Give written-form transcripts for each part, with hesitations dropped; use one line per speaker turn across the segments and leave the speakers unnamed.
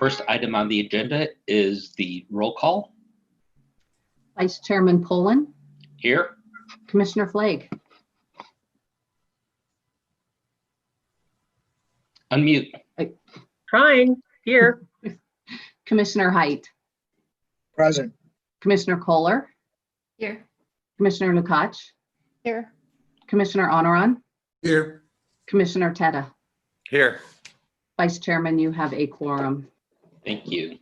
first item on the agenda is the roll call.
Vice Chairman Poland.
Here.
Commissioner Flake.
Unmute.
Trying. Here.
Commissioner Height.
Present.
Commissioner Kohler.
Here.
Commissioner Lukacs.
Here.
Commissioner Honoran.
Here.
Commissioner Teta.
Here.
Vice Chairman, you have a quorum.
Thank you.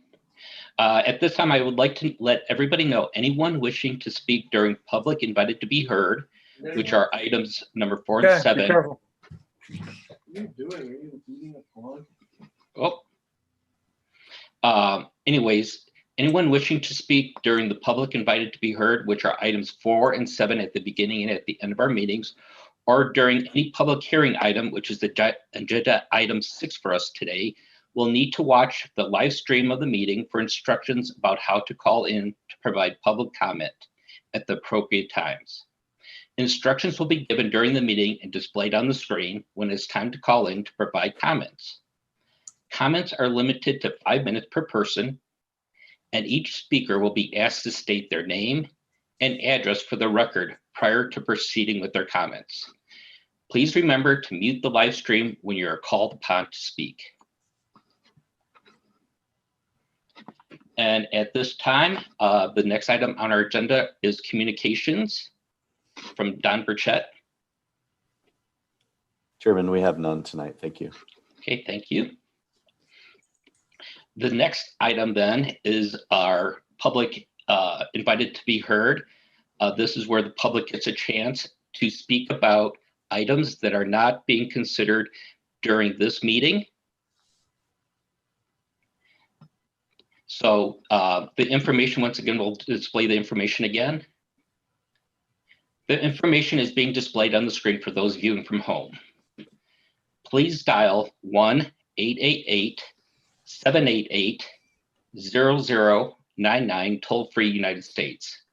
At this time, I would like to let everybody know anyone wishing to speak during public invited to be heard, which are items number 4 and 7.
Be careful.
Anyways, anyone wishing to speak during the public invited to be heard, which are items 4 and 7 at the beginning and at the end of our meetings, or during any public hearing item, which is the agenda item 6 for us today, will need to watch the live stream of the meeting for instructions about how to call in to provide public comment at the appropriate times. Instructions will be given during the meeting and displayed on the screen when it's time to call in to provide comments. Comments are limited to 5 minutes per person, and each speaker will be asked to state their name and address for the record prior to proceeding with their comments. Please remember to mute the live stream when you are called upon to speak. And at this time, the next item on our agenda is communications from Don Burchett.
Chairman, we have none tonight. Thank you.
Okay, thank you. The next item then is our public invited to be heard. This is where the public gets a chance to speak about items that are not being considered during this meeting. So the information, once again, we'll display the information again. The information is being displayed on the screen for those viewing from home. Please dial 1-888-788-0099 toll-free United States.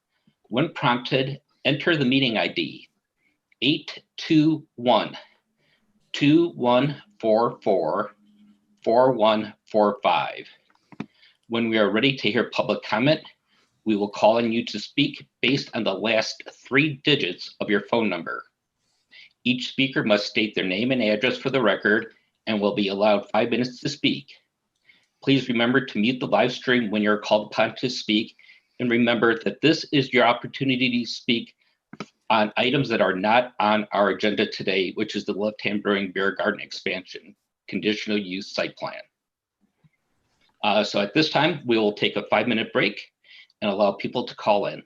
When prompted, enter the meeting ID 821-2144-4145. When we are ready to hear public comment, we will call on you to speak based on the last 3 digits of your phone number. Each speaker must state their name and address for the record and will be allowed 5 minutes to speak. Please remember to mute the live stream when you're called upon to speak, and remember that this is your opportunity to speak on items that are not on our agenda today, which is the Left Hand Brewing Beer Garden Expansion Conditional Use Site Plan. So at this time, we will take a 5-minute break and allow people to call in.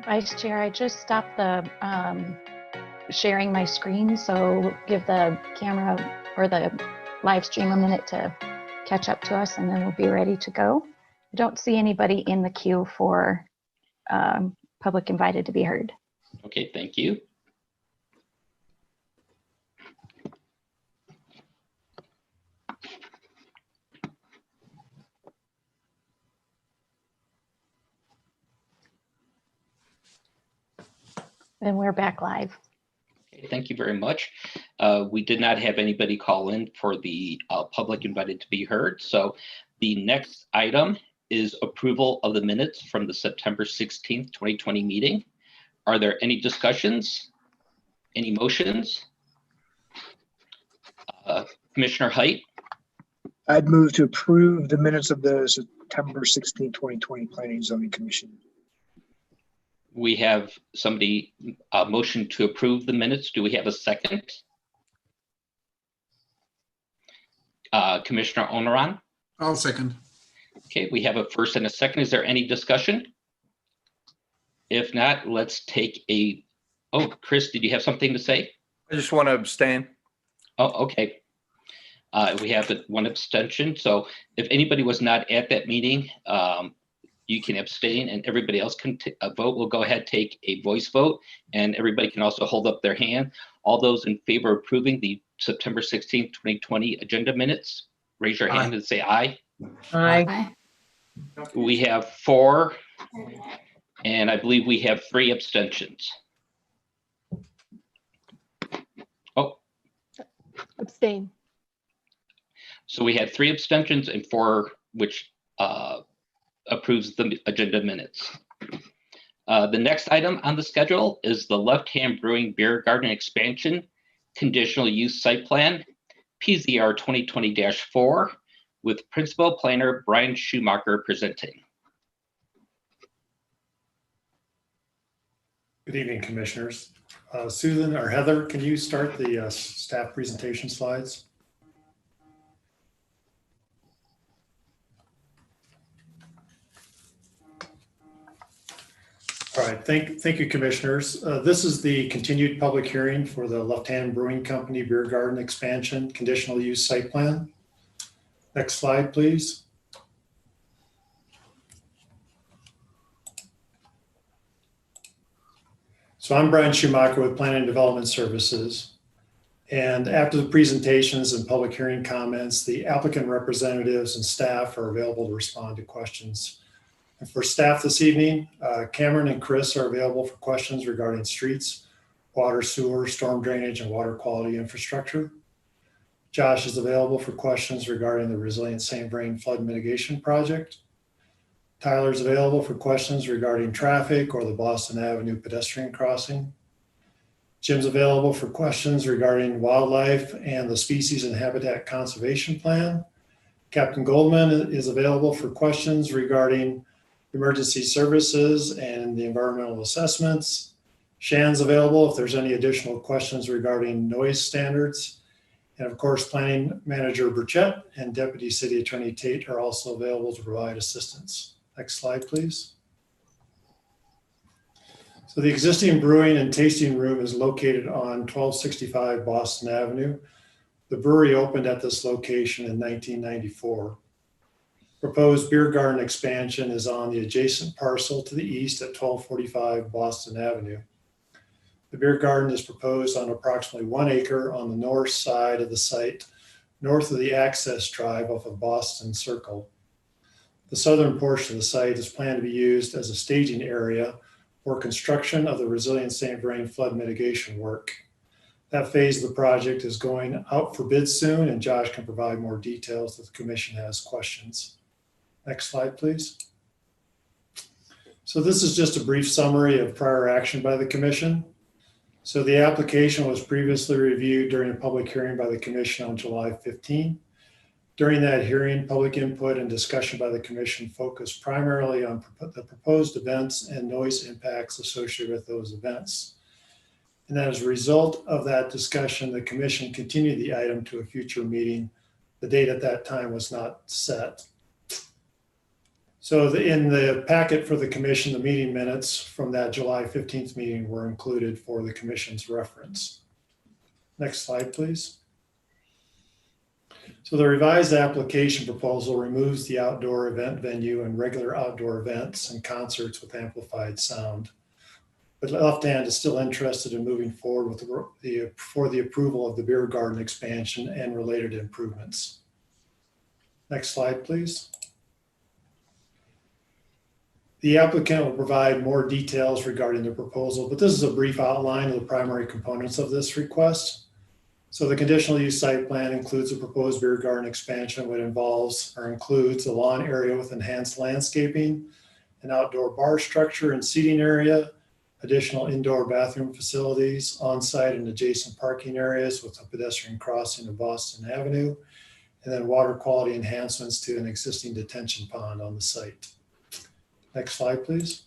Vice Chair, I just stopped the sharing my screen, so give the camera or the live stream a minute to catch up to us, and then we'll be ready to go. I don't see anybody in the queue for public invited to be heard.
Okay, thank you.
And we're back live.
Okay, thank you very much. We did not have anybody call in for the public invited to be heard. So the next item is approval of the minutes from the September 16th, 2020 meeting. Are there any discussions? Any motions? Commissioner Height,
I'd move to approve the minutes of the September 16, 2020 Planning and Zoning Commission.
we have somebody, a motion to approve the minutes. Do we have a second? Commissioner Onaran?
I'll second.
Okay, we have a first and a second. Is there any discussion? If not, let's take a, oh, Chris, did you have something to say?
I just want to abstain.
Oh, okay. We have one abstention. So if anybody was not at that meeting, you can abstain and everybody else can vote. We'll go ahead, take a voice vote, and everybody can also hold up their hand. All those in favor of approving the September 16th, 2020 agenda minutes, raise your hand and say aye.
Aye.
Aye.
We have 4, and I believe we have 3 abstentions. Oh,
Abstain.
so we had 3 abstentions and 4 which approves the agenda minutes. The next item on the schedule is the Left Hand Brewing Beer Garden Expansion Conditional Use Site Plan, PZR 2020-4, with Principal Planner Brian Schumacher presenting.
Good evening, Commissioners. Susan or Heather, can you start the staff presentation slides? All right, thank you, Commissioners. This is the continued public hearing for the Left Hand Brewing Company Beer Garden Expansion Conditional Use Site Plan. Next slide, please. So I'm Brian Schumacher with Planning and Development Services. And after the presentations and public hearing comments, the applicant representatives and staff are available to respond to questions. And for staff this evening, Cameron and Chris are available for questions regarding streets, water, sewer, storm drainage, and water quality infrastructure. Josh is available for questions regarding the Resilient St. Vrain Flood Mitigation Project. Tyler's available for questions regarding traffic or the Boston Avenue pedestrian crossing. Jim's available for questions regarding wildlife and the Species and Habitat Conservation Plan. Captain Goldman is available for questions regarding emergency services and the environmental assessments. Shan's available if there's any additional questions regarding noise standards. And of course, Planning Manager Burchett and Deputy City Attorney Tate are also available to provide assistance. Next slide, please. So the existing brewing and tasting room is located on 1265 Boston Avenue. The brewery opened at this location in 1994. Proposed beer garden expansion is on the adjacent parcel to the east at 1245 Boston Avenue. The beer garden is proposed on approximately 1 acre on the north side of the site, north of the access drive off of Boston Circle. The southern portion of the site is planned to be used as a staging area for construction of the Resilient St. Vrain flood mitigation work. That phase of the project is going out for bid soon, and Josh can provide more details if the commission has questions. Next slide, please. So this is just a brief summary of prior action by the commission. So the application was previously reviewed during a public hearing by the commission on July 15. During that hearing, public input and discussion by the commission focused primarily on the proposed events and noise impacts associated with those events. And as a result of that discussion, the commission continued the item to a future meeting. The date at that time was not set. So in the packet for the commission, the meeting minutes from that July 15th meeting were included for the commission's reference. Next slide, please. So the revised application proposal removes the outdoor event venue and regular outdoor events and concerts with amplified sound. But Left Hand is still interested in moving forward with for the approval of the beer garden expansion and related improvements. Next slide, please. The applicant will provide more details regarding the proposal, but this is a brief outline of the primary components of this request. So the conditional use site plan includes a proposed beer garden expansion, which involves or includes a lawn area with enhanced landscaping, an outdoor bar structure and seating area, additional indoor bathroom facilities, on-site and adjacent parking areas with a pedestrian crossing of Boston Avenue, and then water quality enhancements to an existing detention pond on the site. Next slide, please.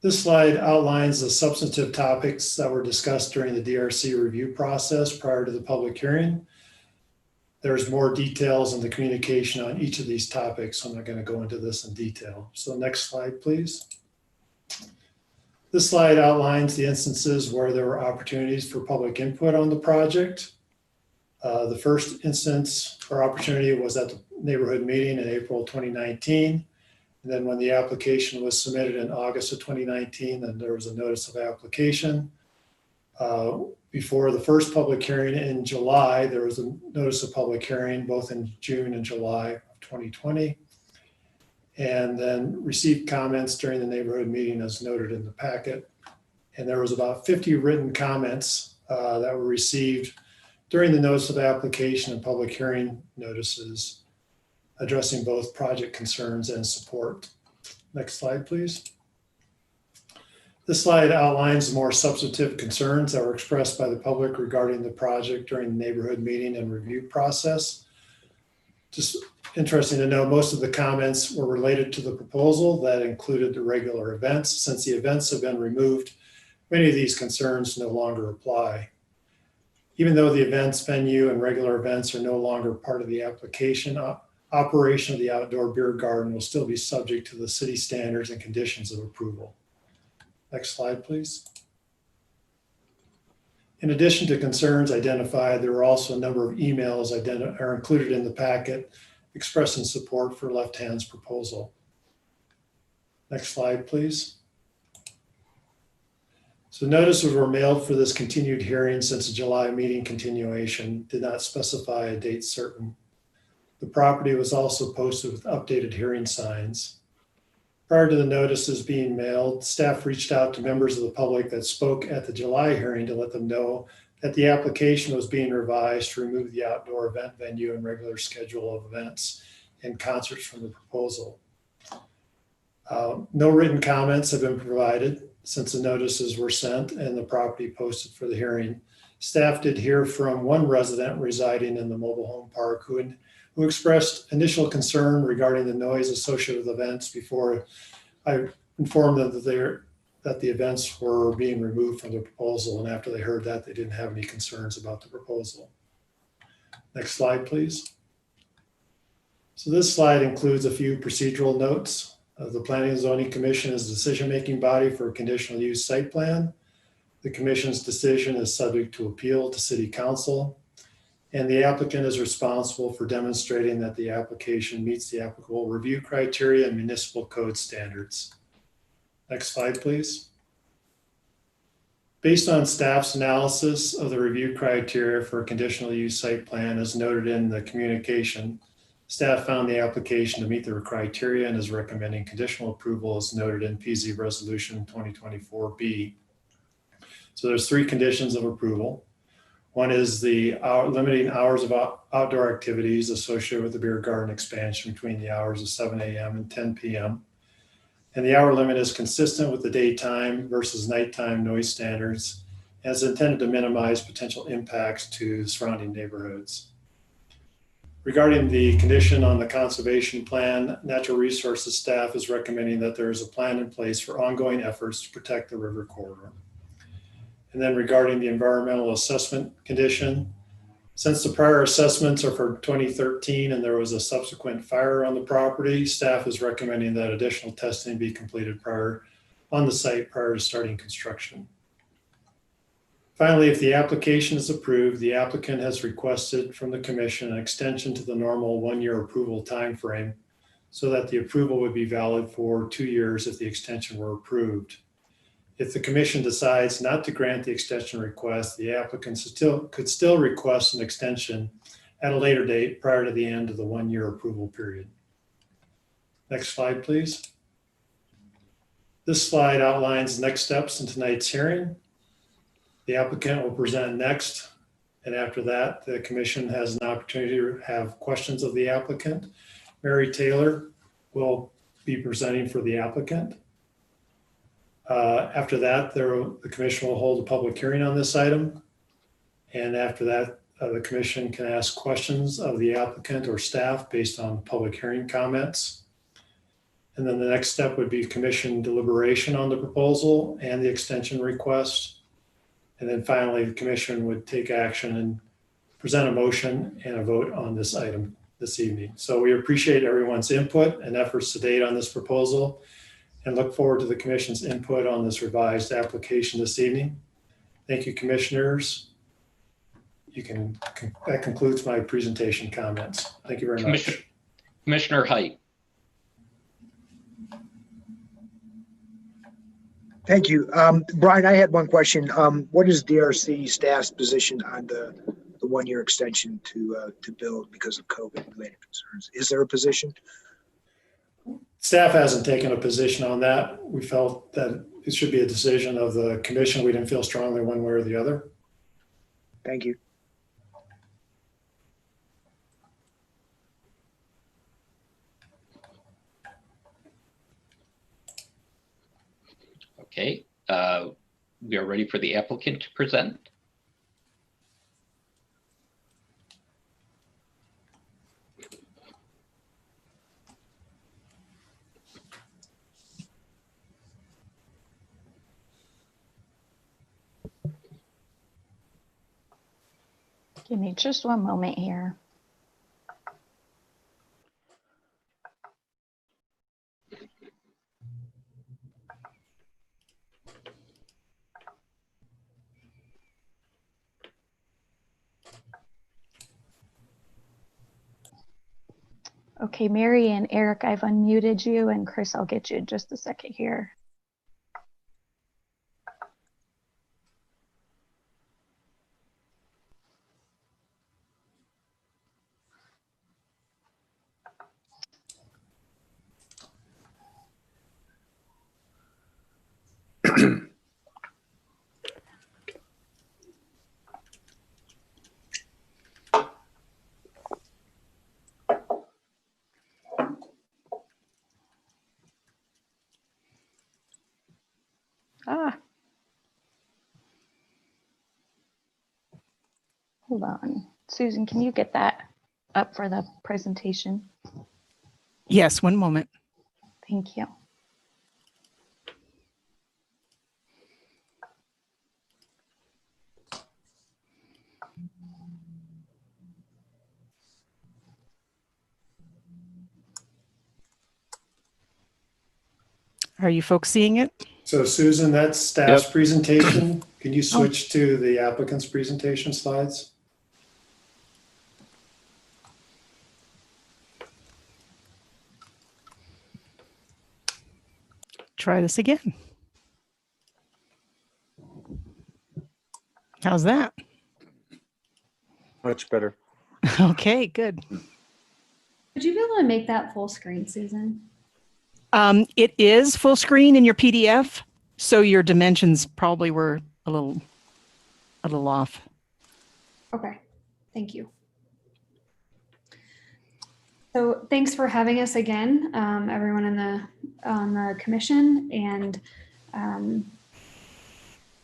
This slide outlines the substantive topics that were discussed during the DRC review process prior to the public hearing. There's more details in the communication on each of these topics, so I'm not going to go into this in detail. So next slide, please. This slide outlines the instances where there were opportunities for public input on the project. The first instance or opportunity was at the neighborhood meeting in April 2019. And then when the application was submitted in August of 2019, then there was a notice of application. Before the first public hearing in July, there was a notice of public hearing both in June and July of 2020. And then received comments during the neighborhood meeting as noted in the packet. And there was about 50 written comments that were received during the notice of application and public hearing notices, addressing both project concerns and support. Next slide, please. This slide outlines the more substantive concerns that were expressed by the public regarding the project during the neighborhood meeting and review process. Just interesting to know, most of the comments were related to the proposal that included the regular events. Since the events have been removed, many of these concerns no longer apply. Even though the events venue and regular events are no longer part of the application, operation of the outdoor beer garden will still be subject to the city standards and conditions of approval. Next slide, please. In addition to concerns identified, there were also a number of emails are included in the packet expressing support for Left Hand's proposal. Next slide, please. So notices were mailed for this continued hearing since the July meeting continuation did not specify a date certain. The property was also posted with updated hearing signs. Prior to the notices being mailed, staff reached out to members of the public that spoke at the July hearing to let them know that the application was being revised to remove the outdoor event venue and regular schedule of events and concerts from the proposal. No written comments have been provided since the notices were sent and the property posted for the hearing. Staff did hear from one resident residing in the mobile home park who expressed initial concern regarding the noise associated with events before I informed them that the events were being removed from the proposal. And after they heard that, they didn't have any concerns about the proposal. Next slide, please. So this slide includes a few procedural notes. The Planning and Zoning Commission is the decision-making body for a conditional use site plan. The commission's decision is subject to appeal to City Council, and the applicant is responsible for demonstrating that the application meets the applicable review criteria and municipal code standards. Next slide, please. Based on staff's analysis of the review criteria for a conditional use site plan as noted in the communication, staff found the application to meet the criteria and is recommending conditional approval as noted in PZ Resolution 2024B. So there's 3 conditions of approval. One is the limiting hours of outdoor activities associated with the beer garden expansion between the hours of 7 a.m. and 10 p.m. And the hour limit is consistent with the daytime versus nighttime noise standards and is intended to minimize potential impacts to the surrounding neighborhoods. Regarding the condition on the conservation plan, Natural Resources staff is recommending that there is a plan in place for ongoing efforts to protect the river corridor. And then regarding the environmental assessment condition, Since the prior assessments are for 2013 and there was a subsequent fire on the property, staff is recommending that additional testing be completed on the site prior to starting construction. Finally, if the application is approved, the applicant has requested from the commission an extension to the normal 1-year approval timeframe so that the approval would be valid for 2 years if the extension were approved. If the commission decides not to grant the extension request, the applicant could still request an extension at a later date prior to the end of the 1-year approval period. Next slide, please. This slide outlines next steps in tonight's hearing. The applicant will present next, and after that, the commission has an opportunity to have questions of the applicant. Mary Taylor will be presenting for the applicant. After that, the commission will hold a public hearing on this item. And after that, the commission can ask questions of the applicant or staff based on public hearing comments. And then the next step would be commission deliberation on the proposal and the extension request. And then finally, the commission would take action and present a motion and a vote on this item this evening. So we appreciate everyone's input and efforts to date on this proposal and look forward to the commission's input on this revised application this evening. Thank you, commissioners. That concludes my presentation comments. Thank you very much.
Commissioner Height.
Thank you. Brian, I had one question. What is DRC staff's position on the 1-year extension to build because of COVID-related concerns? Is there a position?
Staff hasn't taken a position on that. We felt that it should be a decision of the commission. We didn't feel strongly one way or the other.
Thank you.
Okay, we are ready for the applicant to present.
Give me just one moment here. Okay, Mary and Eric, I've unmuted you, and Chris, I'll get you in just a second here. Hold on. Susan, can you get that up for the presentation?
Yes, one moment.
Thank you.
Are you folks seeing it?
So Susan, that's staff's presentation. Can you switch to the applicant's presentation slides?
Try this again. How's that?
Much better.
Okay, good.
Would you be able to make that full screen, Susan?
It is full screen in your PDF, so your dimensions probably were a little off.
Okay, thank you. So thanks for having us again, everyone on the commission. And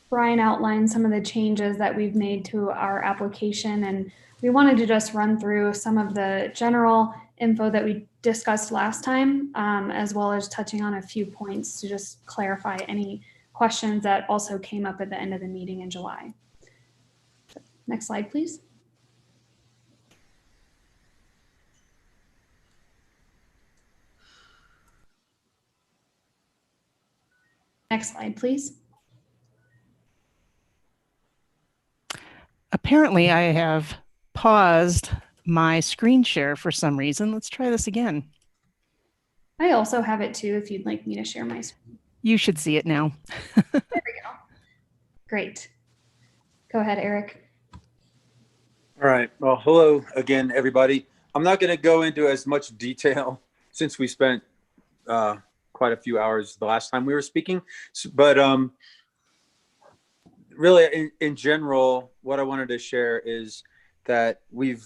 Brian outlined some of the changes that we've made to our application, and we wanted to just run through some of the general info that we discussed last time, as well as touching on a few points to just clarify any questions that also came up at the end of the meeting in July. Next slide, please. Next slide, please.
Apparently, I have paused my screen share for some reason. Let's try this again.
I also have it too, if you'd like me to share my screen.
You should see it now.
There we go. Great. Go ahead, Eric.
All right. Well, hello again, everybody. I'm not going to go into as much detail since we spent quite a few hours the last time we were speaking, but really, in general, what I wanted to share is that we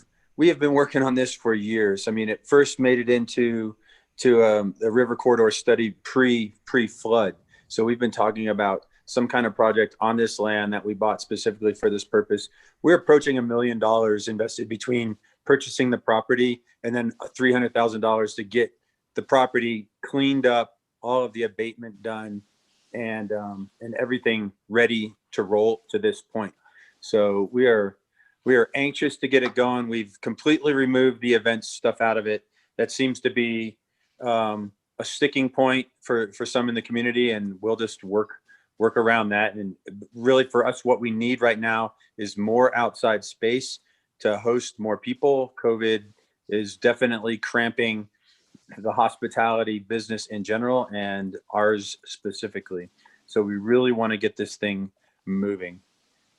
have been working on this for years. I mean, it first made it into the river corridor study pre-flood. So we've been talking about some kind of project on this land that we bought specifically for this purpose. We're approaching $1 million invested between purchasing the property and then $300,000 to get the property cleaned up, all of the abatement done, and everything ready to roll to this point. So we are anxious to get it going. We've completely removed the events stuff out of it. That seems to be a sticking point for some in the community, and we'll just work around that. And really, for us, what we need right now is more outside space to host more people. COVID is definitely cramping the hospitality business in general and ours specifically. So we really want to get this thing moving.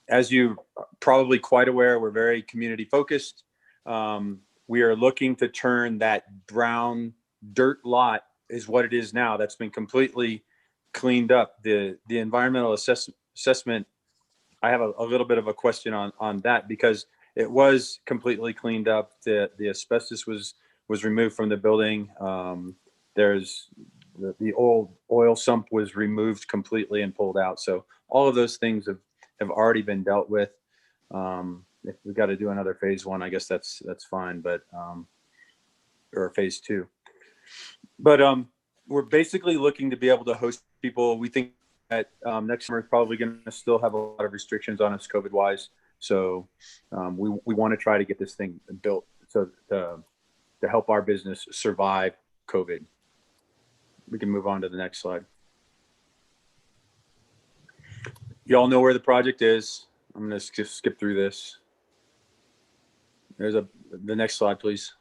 As you probably quite aware, we're very community focused. We are looking to turn that brown dirt lot is what it is now. That's been completely cleaned up. The environmental assessment, I have a little bit of a question on that, because it was completely cleaned up. The asbestos was removed from the building. There's the old oil sump was removed completely and pulled out. So all of those things have already been dealt with. If we got to do another phase one, I guess that's fine, but or phase two. But we're basically looking to be able to host people. We think that next summer is probably going to still have a lot of restrictions on us COVID wise. So we want to try to get this thing built so to help our business survive COVID. We can move on to the next slide. You all know where the project is. I'm going to just skip through this. There's the next slide, please.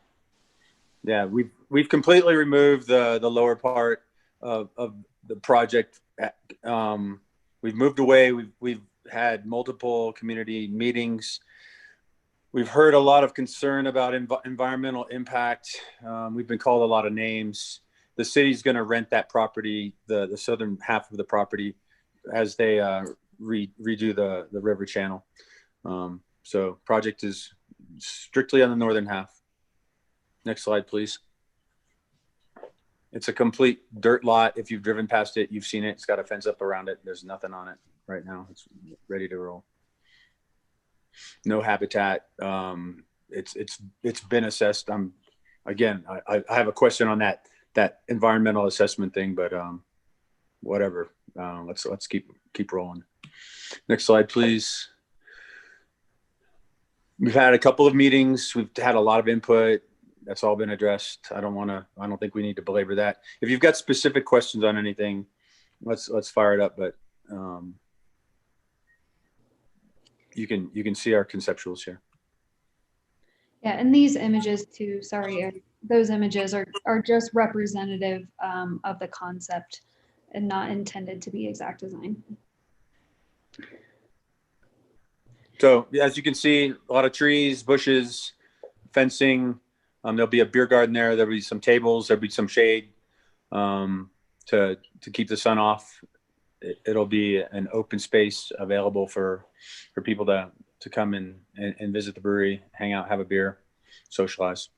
Yeah, we've completely removed the lower part of the project. We've moved away. We've had multiple community meetings. We've heard a lot of concern about environmental impact. We've been called a lot of names. The city's going to rent that property, the southern half of the property, as they redo the river channel. So project is strictly on the northern half. Next slide, please. It's a complete dirt lot. If you've driven past it, you've seen it. It's got a fence up around it. There's nothing on it right now. It's ready to roll. No habitat. It's been assessed. Again, I have a question on that environmental assessment thing, but whatever. Let's keep rolling. Next slide, please. We've had a couple of meetings. We've had a lot of input. That's all been addressed. I don't think we need to belabor that. If you've got specific questions on anything, let's fire it up. But you can see our conceptuals here.
Yeah, and these images too, sorry, Eric, those images are just representative of the concept and not intended to be exact design.
So as you can see, a lot of trees, bushes, fencing. There'll be a beer garden there. There'll be some tables. There'll be some shade to keep the sun off. It'll be an open space available for people to come and visit the brewery, hang out, have a beer, socialize.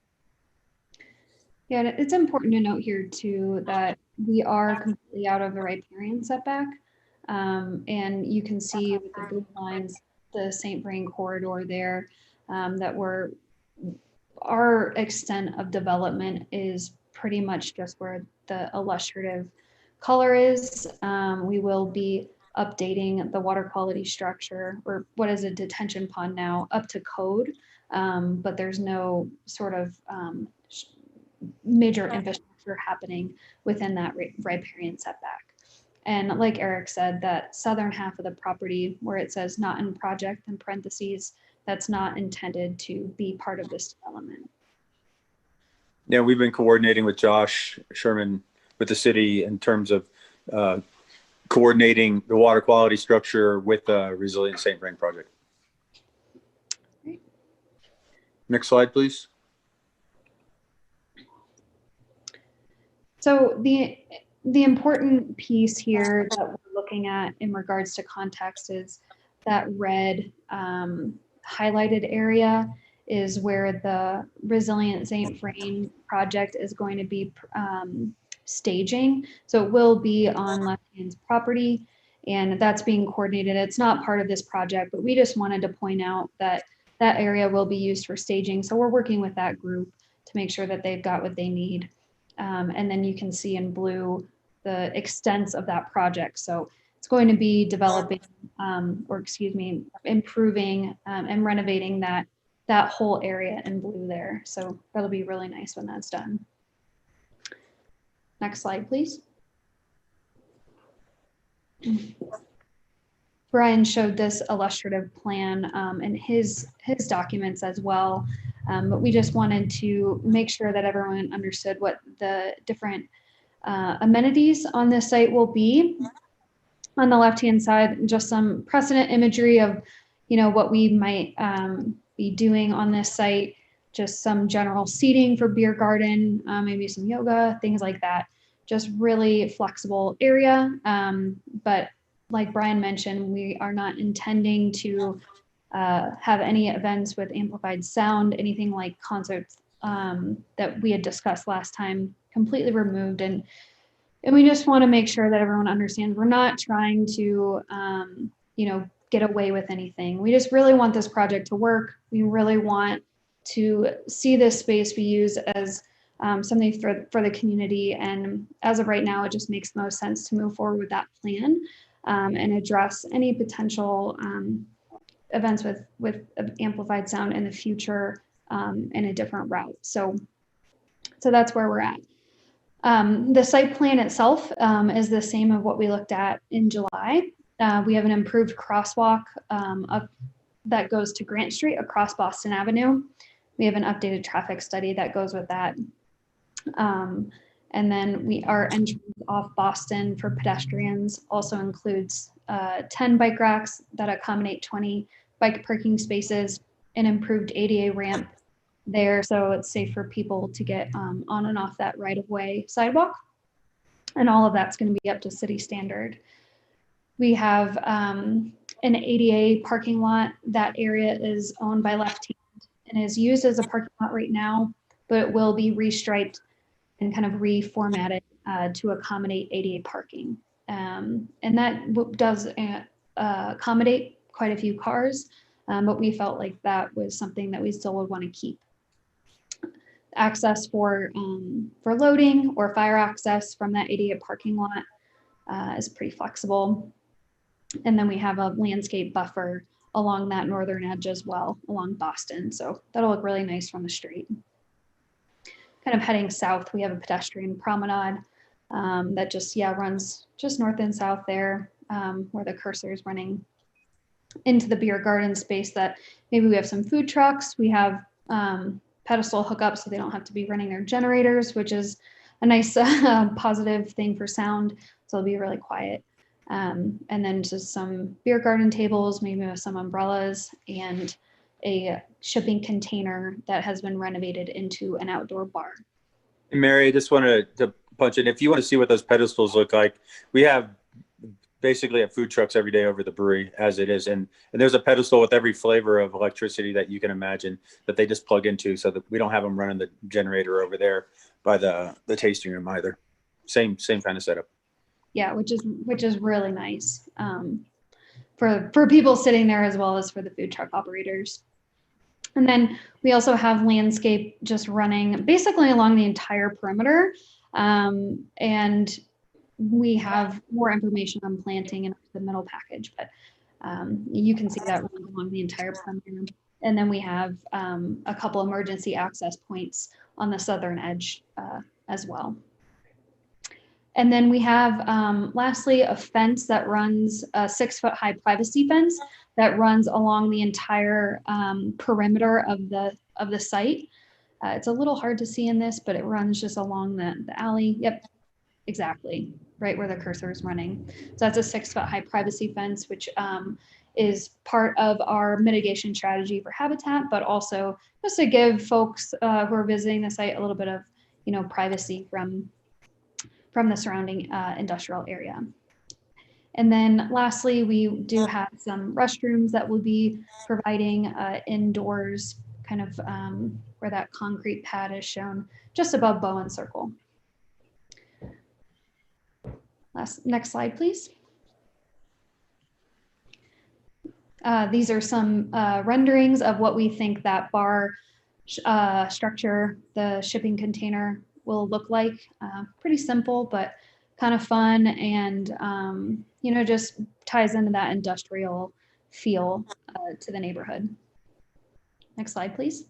Yeah, and it's important to note here too that we are completely out of the riparian setback. And you can see with the blue lines, the St. Vrain corridor there, that our extent of development is pretty much just where the illustrative color is. We will be updating the water quality structure, or what is a detention pond now, up to code, but there's no sort of major infrastructure happening within that riparian setback. And like Eric said, that southern half of the property where it says not in project in parentheses, that's not intended to be part of this development.
Yeah, we've been coordinating with Josh Sherman with the city in terms of coordinating the water quality structure with the Resilient St. Vrain project.
Great.
Next slide, please.
So the important piece here that we're looking at in regards to context is that red highlighted area is where the Resilient St. Vrain project is going to be staging. So it will be on Left Hand's property, and that's being coordinated. It's not part of this project, but we just wanted to point out that that area will be used for staging. So we're working with that group to make sure that they've got what they need. And then you can see in blue the extents of that project. So it's going to be developing, improving and renovating that whole area in blue there. So that'll be really nice when that's done. Next slide, please. Brian showed this illustrative plan in his documents as well. But we just wanted to make sure that everyone understood what the different amenities on this site will be. On the left-hand side, just some precedent imagery of, what we might be doing on this site, just some general seating for beer garden, maybe some yoga, things like that. Just really flexible area. But like Brian mentioned, we are not intending to have any events with amplified sound, anything like concerts that we had discussed last time, completely removed. And we just want to make sure that everyone understands we're not trying to, get away with anything. We just really want this project to work. We really want to see this space be used as something for the community. And as of right now, it just makes the most sense to move forward with that plan and address any potential events with amplified sound in the future in a different route. So that's where we're at. The site plan itself is the same of what we looked at in July. We have an improved crosswalk that goes to Grant Street across Boston Avenue. We have an updated traffic study that goes with that. And then our entrance off Boston for pedestrians also includes 10 bike racks that accommodate 20 bike parking spaces, an improved ADA ramp there, so it's safe for people to get on and off that right-of-way sidewalk. And all of that's going to be up to city standard. We have an ADA parking lot. That area is owned by Left Hand and is used as a parking lot right now, but it will be restriped and kind of reformatted to accommodate ADA parking. And that does accommodate quite a few cars, but we felt like that was something that we still would want to keep. Access for loading or fire access from that ADA parking lot is pretty flexible. And then we have a landscape buffer along that northern edge as well, along Boston. So that'll look really nice from the street. Kind of heading south, we have a pedestrian promenade that just runs just north and south there, where the cursor is running into the beer garden space. That maybe we have some food trucks. We have pedestal hookups so they don't have to be running their generators, which is a nice positive thing for sound. So it'll be really quiet. And then just some beer garden tables, maybe with some umbrellas, and a shipping container that has been renovated into an outdoor bar.
And Mary, I just wanted to punch in. If you want to see what those pedestals look like, we have basically have food trucks every day over the brewery as it is. And there's a pedestal with every flavor of electricity that you can imagine that they just plug into, so that we don't have them running the generator over there by the tasting room either. Same kind of setup.
Yeah, which is really nice for people sitting there as well as for the food truck operators. And then we also have landscape just running basically along the entire perimeter. And we have more information on planting in the middle package, but you can see that running along the entire perimeter. And then we have a couple emergency access points on the southern edge as well. And then we have, lastly, a fence that runs, a 6-foot high privacy fence that runs along the entire perimeter of the site. It's a little hard to see in this, but it runs just along the alley. Yep, exactly, right where the cursor is running. So that's a 6-foot high privacy fence, which is part of our mitigation strategy for habitat, but also just to give folks who are visiting the site a little bit of, privacy from the surrounding industrial area. And then lastly, we do have some restrooms that will be providing indoors, kind of where that concrete pad is shown just above Bowen Circle. Next slide, please. These are some renderings of what we think that bar structure, the shipping container, will look like. Pretty simple, but kind of fun, and just ties into that industrial feel to the neighborhood. Next slide, please.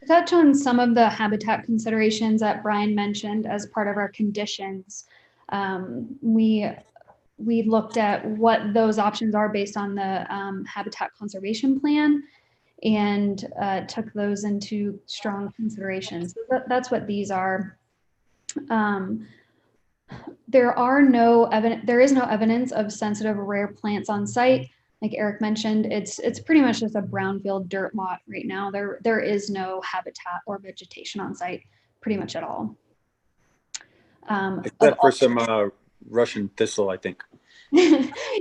To touch on some of the habitat considerations that Brian mentioned as part of our conditions, we looked at what those options are based on the habitat conservation plan, and took those into strong consideration. So that's what these are. There is no evidence of sensitive or rare plants on site. Like Eric mentioned, it's pretty much just a brownfield dirt lot right now. There is no habitat or vegetation on site, pretty much at all.
Except for some Russian thistle, I think.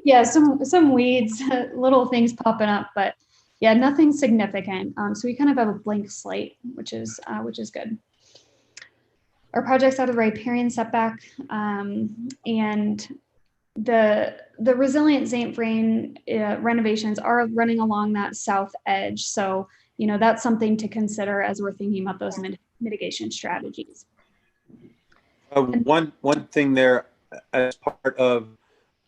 Yeah, some weeds, little things popping up, but yeah, nothing significant. So we kind of have a blank slate, which is good. Our project's out of the riparian setback, and the resilient St. Vrain renovations are running along that south edge. So, that's something to consider as we're thinking about those mitigation strategies.
One thing there, as part of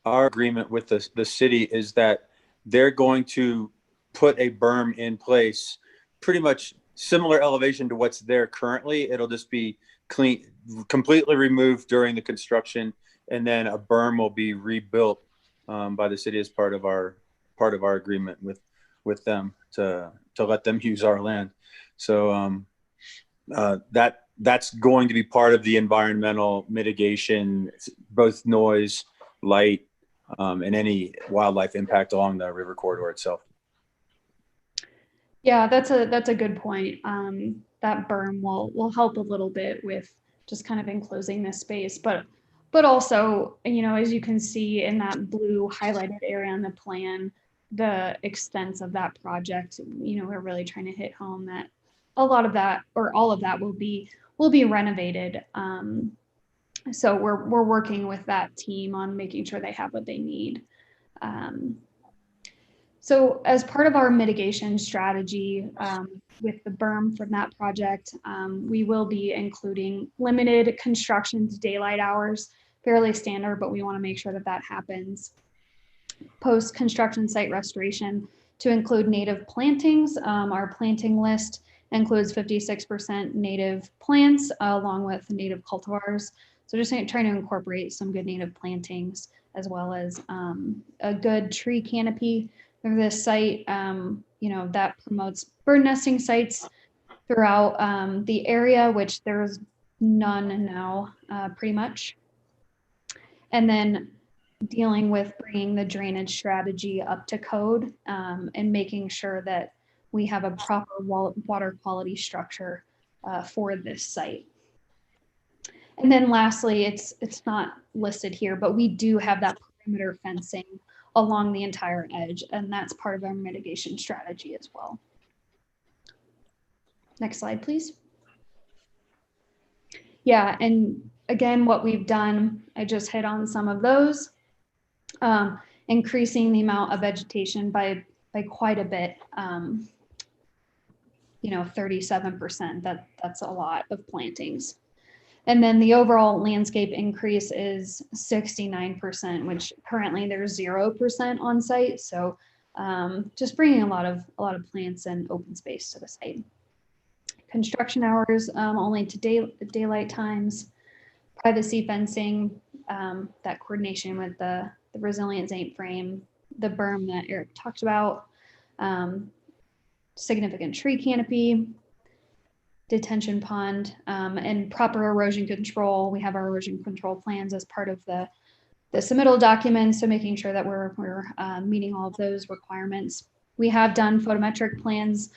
our agreement with the city, is that they're going to put a berm in place, pretty much similar elevation to what's there currently. It'll just be clean, completely removed during the construction, and then a berm will be rebuilt by the city as part of our agreement with them to let them use our land. So that's going to be part of the environmental mitigation, both noise, light, and any wildlife impact along the river corridor itself.
Yeah, that's a good point. That berm will help a little bit with just kind of enclosing this space, but also, as you can see in that blue highlighted area on the plan, the extents of that project, we're really trying to hit home that a lot of that, or all of that, will be renovated. So we're working with that team on making sure they have what they need. So as part of our mitigation strategy with the berm from that project, we will be including limited construction to daylight hours, fairly standard, but we want to make sure that happens. Post-construction site restoration to include native plantings. Our planting list includes 56% native plants along with native cultivars. So just trying to incorporate some good native plantings, as well as a good tree canopy for this site, that promotes bird nesting sites throughout the area, which there's none now, pretty much. And then dealing with bringing the drainage strategy up to code, and making sure that we have a proper water quality structure for this site. And then lastly, it's not listed here, but we do have that perimeter fencing along the entire edge, and that's part of our mitigation strategy as well. Next slide, please. Yeah, and again, what we've done, I just hit on some of those, increasing the amount of vegetation by quite a bit, 37%, that's a lot of plantings. And then the overall landscape increase is 69%, which currently there's 0% on site. So just bringing a lot of plants and open space to the site. construction hours only to daylight times, privacy fencing, that coordination with the resilient zinc frame, the berm that Eric talked about, significant tree canopy, detention pond, and proper erosion control. We have our erosion control plans as part of the submittal documents, so making sure that we're meeting all of those requirements. We have done photometric plans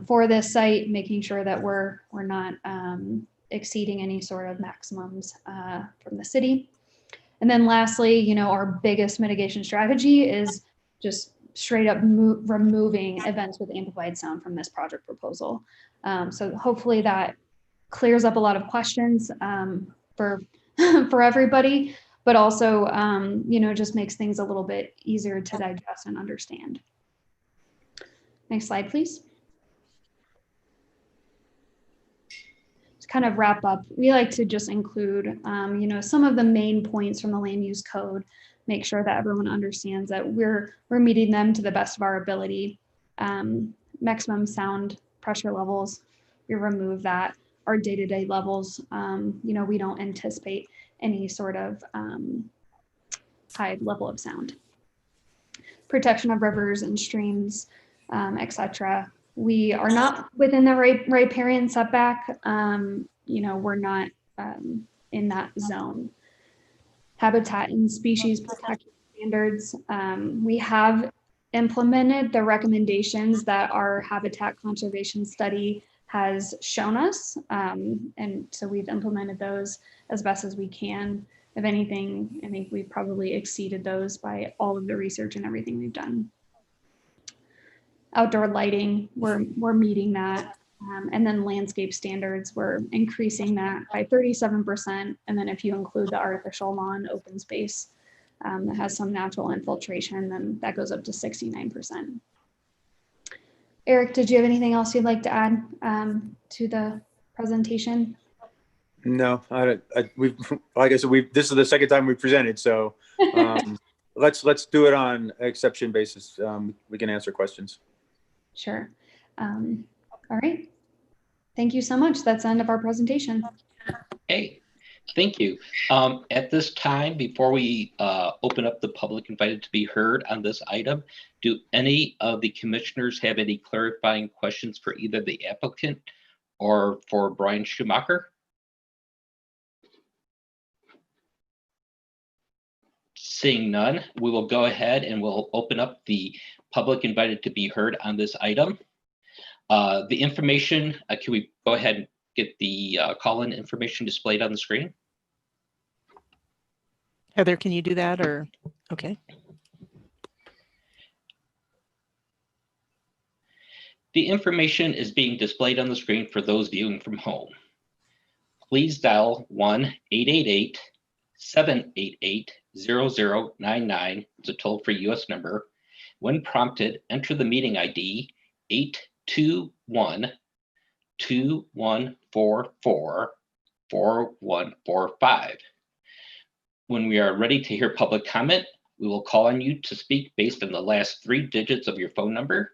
for this site, making sure that we're not exceeding any sort of maximums from the city. And then lastly, you know, our biggest mitigation strategy is just straight up removing events with amplified sound from this project proposal. So hopefully that clears up a lot of questions for everybody, but also, you know, just makes things a little bit easier to digest and understand. Next slide, please. To kind of wrap up, we like to just include, you know, some of the main points from the land use code, make sure that everyone understands that we're meeting them to the best of our ability. Maximum sound pressure levels, we remove that. Our day-to-day levels, you know, we don't anticipate any sort of high level of sound. Protection of rivers and streams, etc. We are not within the riparian setback. You know, we're not in that zone. Habitat and species protection standards. We have implemented the recommendations that our habitat conservation study has shown us. And so we've implemented those as best as we can. If anything, I think we've probably exceeded those by all of the research and everything we've done. Outdoor lighting, we're meeting that. And then landscape standards, we're increasing that by 37%. And then if you include the artificial lawn open space that has some natural infiltration, then that goes up to 69%. Eric, did you have anything else you'd like to add to the presentation?
No, we've, like I said, this is the second time we presented, so let's do it on exception basis. We can answer questions.
Sure. All right. Thank you so much. That's the end of our presentation.
Hey, thank you. At this time, before we open up the public invited to be heard on this item, do any of the commissioners have any clarifying questions for either the applicant or for Brian Schumacher? Seeing none, we will go ahead and we'll open up the public invited to be heard on this item. The information, can we go ahead and get the call-in information displayed on the screen?
Heather, can you do that or, okay.
The information is being displayed on the screen for those viewing from home. Please dial 1-888-788-0099. It's a toll-free US number. When prompted, enter the meeting ID 821-2144-4145. When we are ready to hear public comment, we will call on you to speak based on the last 3 digits of your phone number.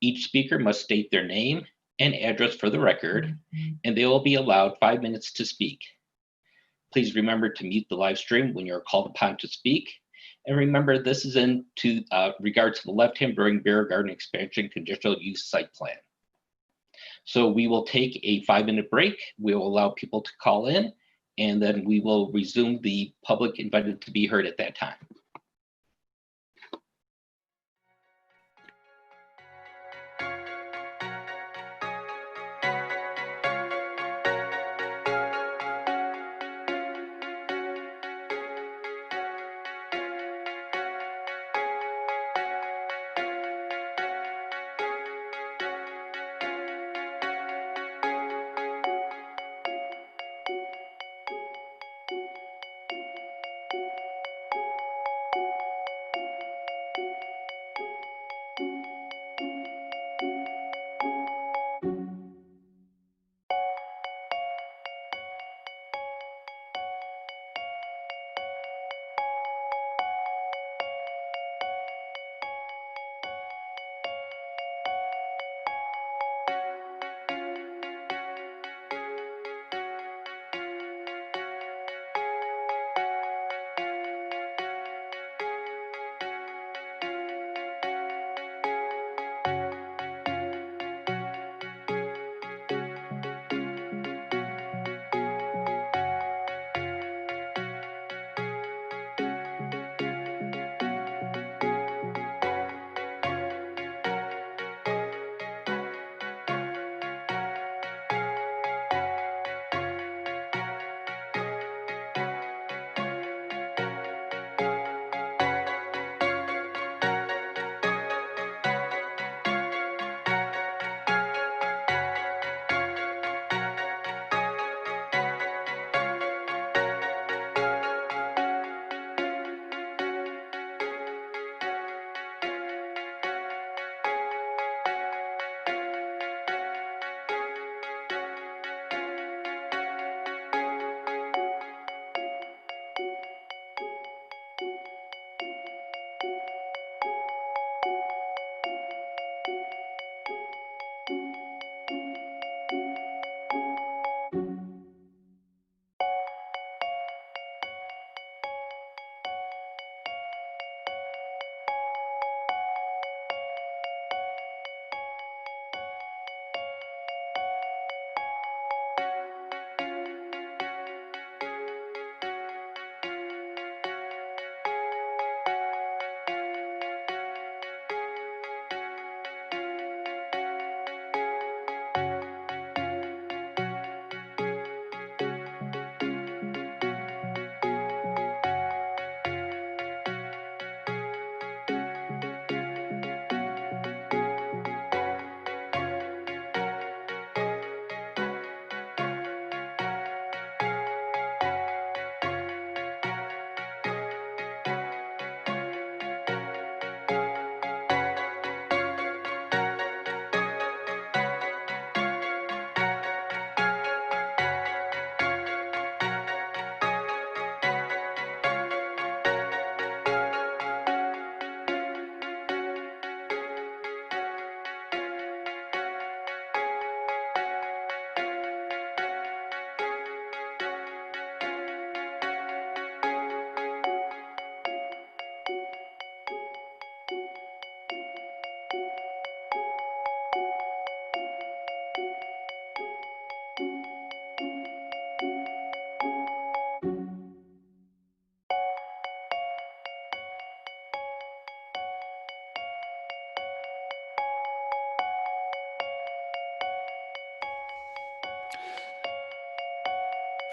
Each speaker must state their name and address for the record, and they will be allowed 5 minutes to speak. Please remember to mute the live stream when you're called upon to speak. And remember, this is in regards to the Left Hand Brewing Beer Garden Expansion Conditional Use Site Plan. So we will take a 5-minute break. We will allow people to call in, and then we will resume the public invited to be heard at that time.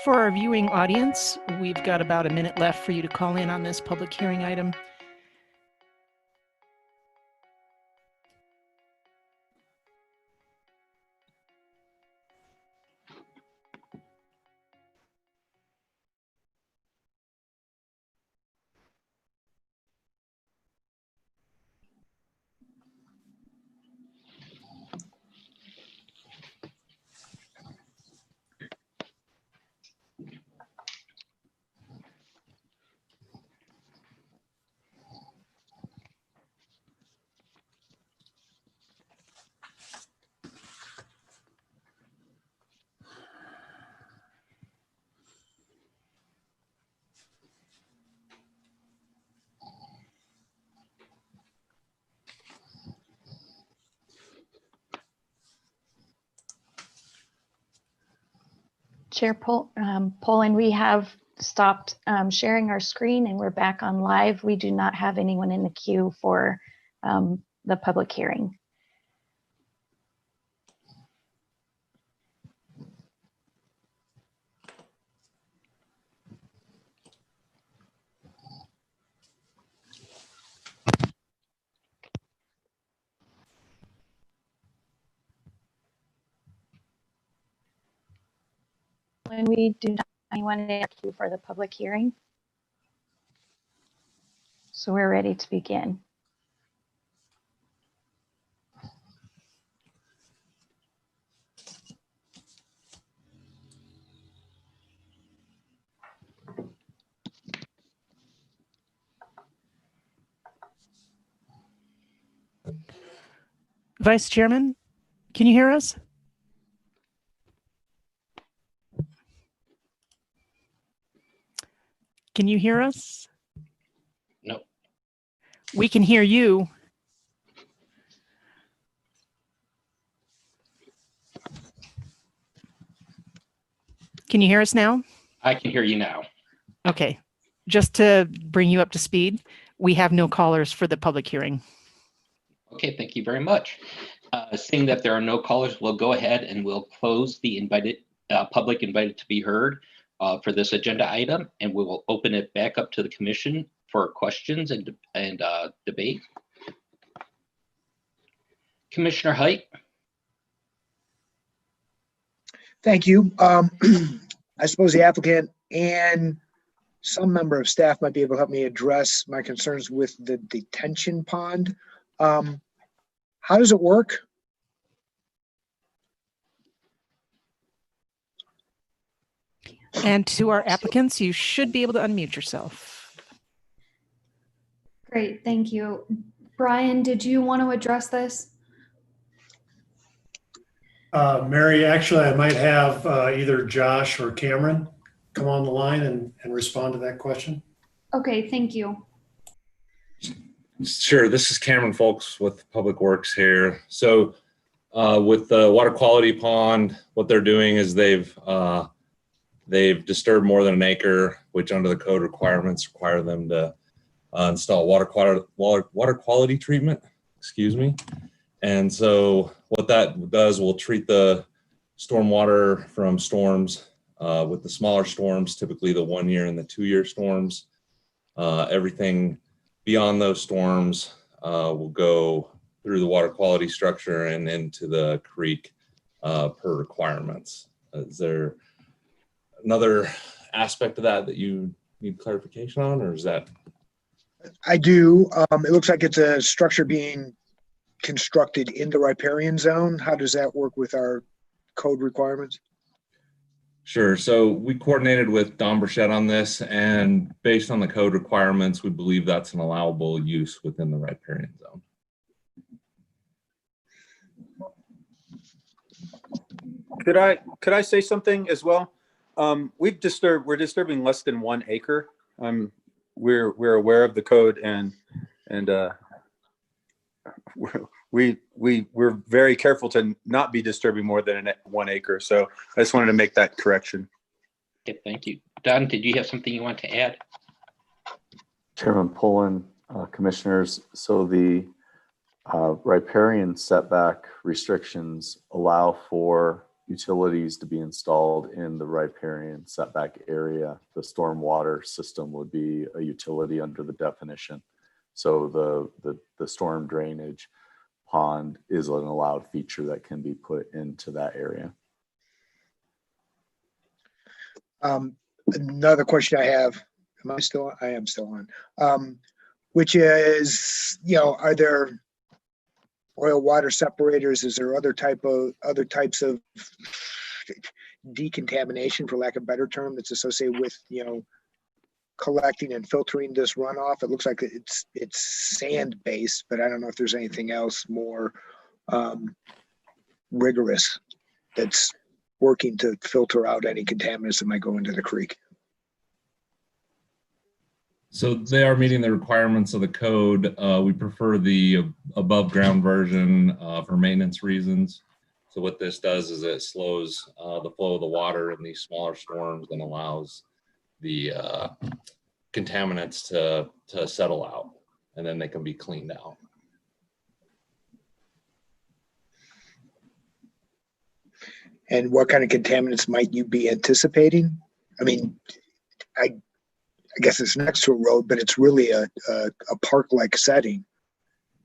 For our viewing audience, we've got about a minute left for you to call in on this public hearing item.
Chair Poland, we have stopped sharing our screen and we're back on live. We do not have anyone in the queue for the public hearing. When we do not have anyone in the queue for the public hearing. So we're ready to begin.
Vice Chairman, can you hear us? Can you hear us?
No.
We can hear you. Can you hear us now?
I can hear you now.
Okay. Just to bring you up to speed, we have no callers for the public hearing.
Okay, thank you very much. Seeing that there are no callers, we'll go ahead and we'll close the public invited to be heard for this agenda item, and we will open it back up to the commission for questions and debate. Commissioner Height.
Thank you. I suppose the applicant and some member of staff might be able to help me address my concerns with the detention pond. How does it work?
And to our applicants, you should be able to unmute yourself.
Great, thank you. Brian, did you want to address this?
Mary, actually, I might have either Josh or Cameron come on the line and respond to that question.
Okay, thank you.
Sure. This is Cameron Folks with Public Works here. So with the water quality pond, what they're doing is they've disturbed more than an acre, which under the code requirements require them to install water quality treatment. Excuse me. And so what that does, will treat the stormwater from storms. With the smaller storms, typically the 1 year and the 2 year storms. Everything beyond those storms will go through the water quality structure and into the creek per requirements. Is there another aspect of that you need clarification on, or is that?
I do. It looks like it's a structure being constructed in the riparian zone. How does that work with our code requirements?
Sure. So we coordinated with Don Burchett on this, and based on the code requirements, we believe that's an allowable use within the riparian zone.
Could I say something as well? We're disturbing less than 1 acre. We're aware of the code, and we're very careful to not be disturbing more than 1 acre. So I just wanted to make that correction.
Okay, thank you. Don, did you have something you want to add?
Chairman Poland, commissioners, so the riparian setback restrictions allow for utilities to be installed in the riparian setback area. The stormwater system would be a utility under the definition. So the storm drainage pond is an allowed feature that can be put into that area.
Another question I have, I am still on, which is, are there oil water separators? Is there other types of decontamination, for lack of a better term, that's associated with, collecting and filtering this runoff? It looks like it's sand based, but I don't know if there's anything else more rigorous that's working to filter out any contaminants that might go into the creek.
So they are meeting the requirements of the code. We prefer the above ground version for maintenance reasons. So what this does is it slows the flow of the water in these smaller storms and allows the contaminants to settle out, and then they can be cleaned out.
And what kind of contaminants might you be anticipating? I mean, I guess it's next to a road, but it's really a park-like setting.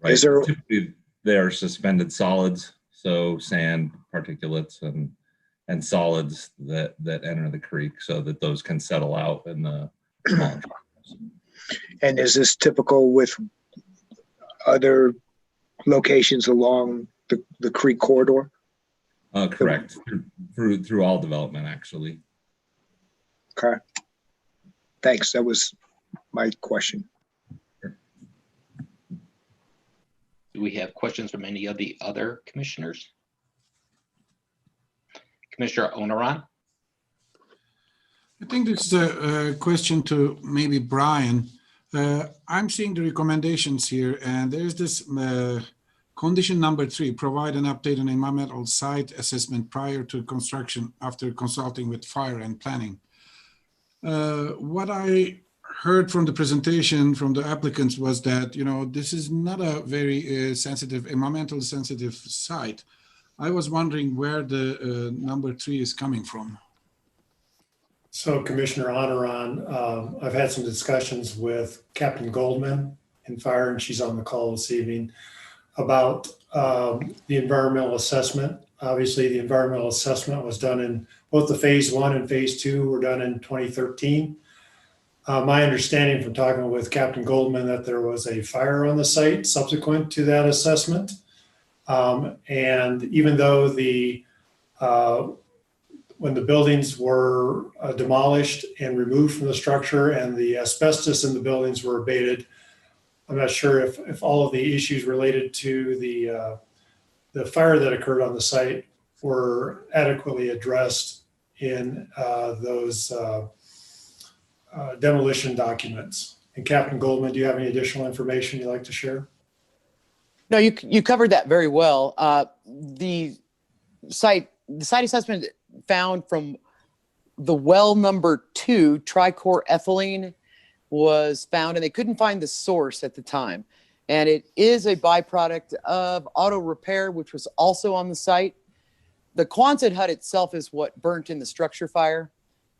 Right.
Is there?
Typically, they are suspended solids, so sand, particulates, and solids that enter the creek, so that those can settle out in the smaller channels.
And is this typical with other locations along the creek corridor?
Correct. Through all development, actually.
Okay. Thanks. That was my question.
Do we have questions from any of the other commissioners? Commissioner Onaran?
I think this is a question to maybe Brian. I'm seeing the recommendations here, and there's this condition number 3, provide an update on environmental site assessment prior to construction after consulting with fire and planning. What I heard from the presentation from the applicants was that, this is not a very environmental sensitive site. I was wondering where the number 3 is coming from.
So Commissioner Onaran, I've had some discussions with Captain Goldman in fire, and she's on the call this evening, about the environmental assessment. Obviously, the environmental assessment was done in both the phase 1 and phase 2 were done in 2013. My understanding from talking with Captain Goldman that there was a fire on the site subsequent to that assessment. And even though when the buildings were demolished and removed from the structure and the asbestos in the buildings were abated, I'm not sure if all of the issues related to the fire that occurred on the site were adequately addressed in those demolition documents. And Captain Goldman, do you have any additional information you'd like to share?
No, you covered that very well. The site assessment found from the well number 2, trichloroethylene was found, and they couldn't find the source at the time. And it is a byproduct of auto repair, which was also on the site. The Quonset hut itself is what burnt in the structure fire.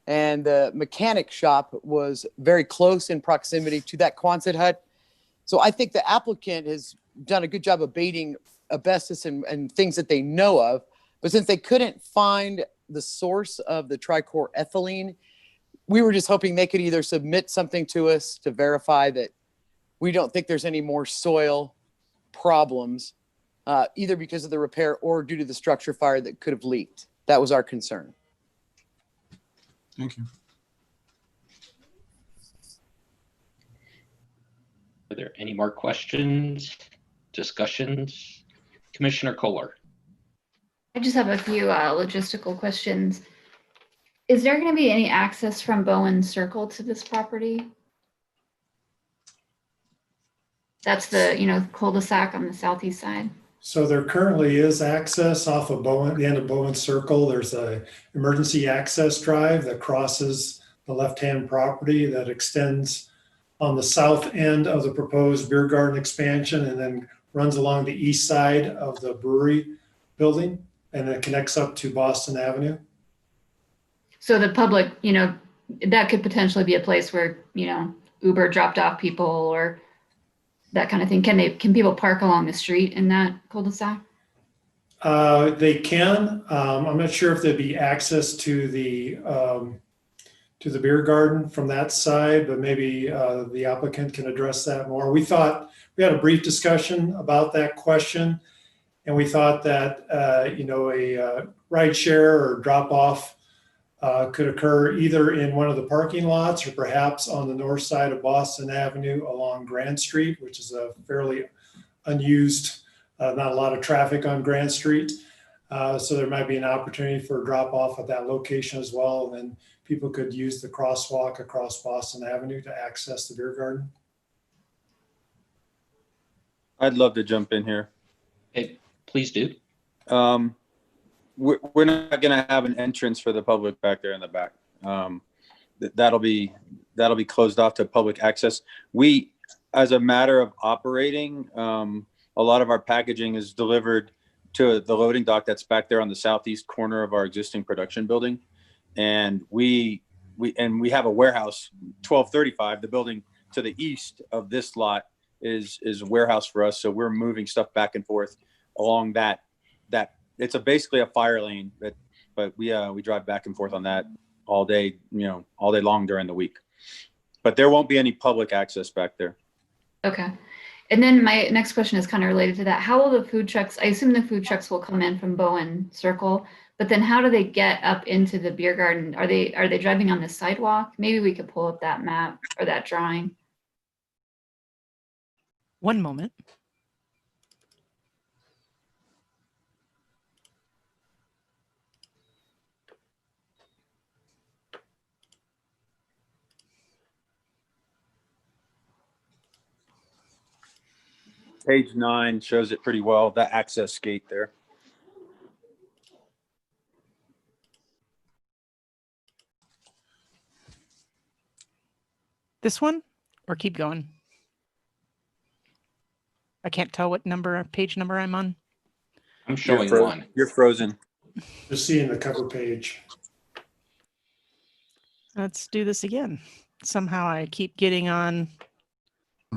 And the mechanic shop was very close in proximity to that Quonset hut. So I think the applicant has done a good job abating asbestos and things that they know of. But since they couldn't find the source of the trichloroethylene, we were just hoping they could either submit something to us to verify that we don't think there's any more soil problems, either because of the repair or due to the structure fire that could have leaked. That was our concern.
Thank you.
Are there any more questions, discussions? Commissioner Kohler.
I just have a few logistical questions. Is there going to be any access from Bowen Circle to this property? That's the, cul-de-sac on the southeast side.
So there currently is access off of Bowen, the end of Bowen Circle. There's a emergency access drive that crosses the left-hand property that extends on the south end of the proposed beer garden expansion and then runs along the east side of the brewery building. and it connects up to Boston Avenue.
So the public, that could potentially be a place where, Uber dropped off people or that kind of thing. Can people park along the street in that cul-de-sac?
They can. I'm not sure if there'd be access to the beer garden from that side, but maybe the applicant can address that more. We had a brief discussion about that question, and we thought that a ride share or drop off could occur either in one of the parking lots or perhaps on the north side of Boston Avenue along Grand Street, which is a fairly unused, not a lot of traffic on Grand Street. So there might be an opportunity for a drop off at that location as well. And then people could use the crosswalk across Boston Avenue to access the beer garden.
I'd love to jump in here.
Hey, please do.
We're not going to have an entrance for the public back there in the back. That'll be closed off to public access. We, as a matter of operating, a lot of our packaging is delivered to the loading dock that's back there on the southeast corner of our existing production building. And we have a warehouse, 1235, the building to the east of this lot is a warehouse for us. So we're moving stuff back and forth along that it's basically a fire lane, but we drive back and forth on that all day, all day long during the week. But there won't be any public access back there.
Okay. And then my next question is kind of related to that. How will the food trucks, I assume the food trucks will come in from Bowen Circle, but then how do they get up into the beer garden? Are they driving on the sidewalk? Maybe we could pull up that map or that drawing.
One moment.
Page 9 shows it pretty well, that access gate there.
This one, or keep going? I can't tell what page number I'm on.
I'm showing one.
You're frozen.
Just seeing the cover page.
Let's do this again. Somehow I keep getting on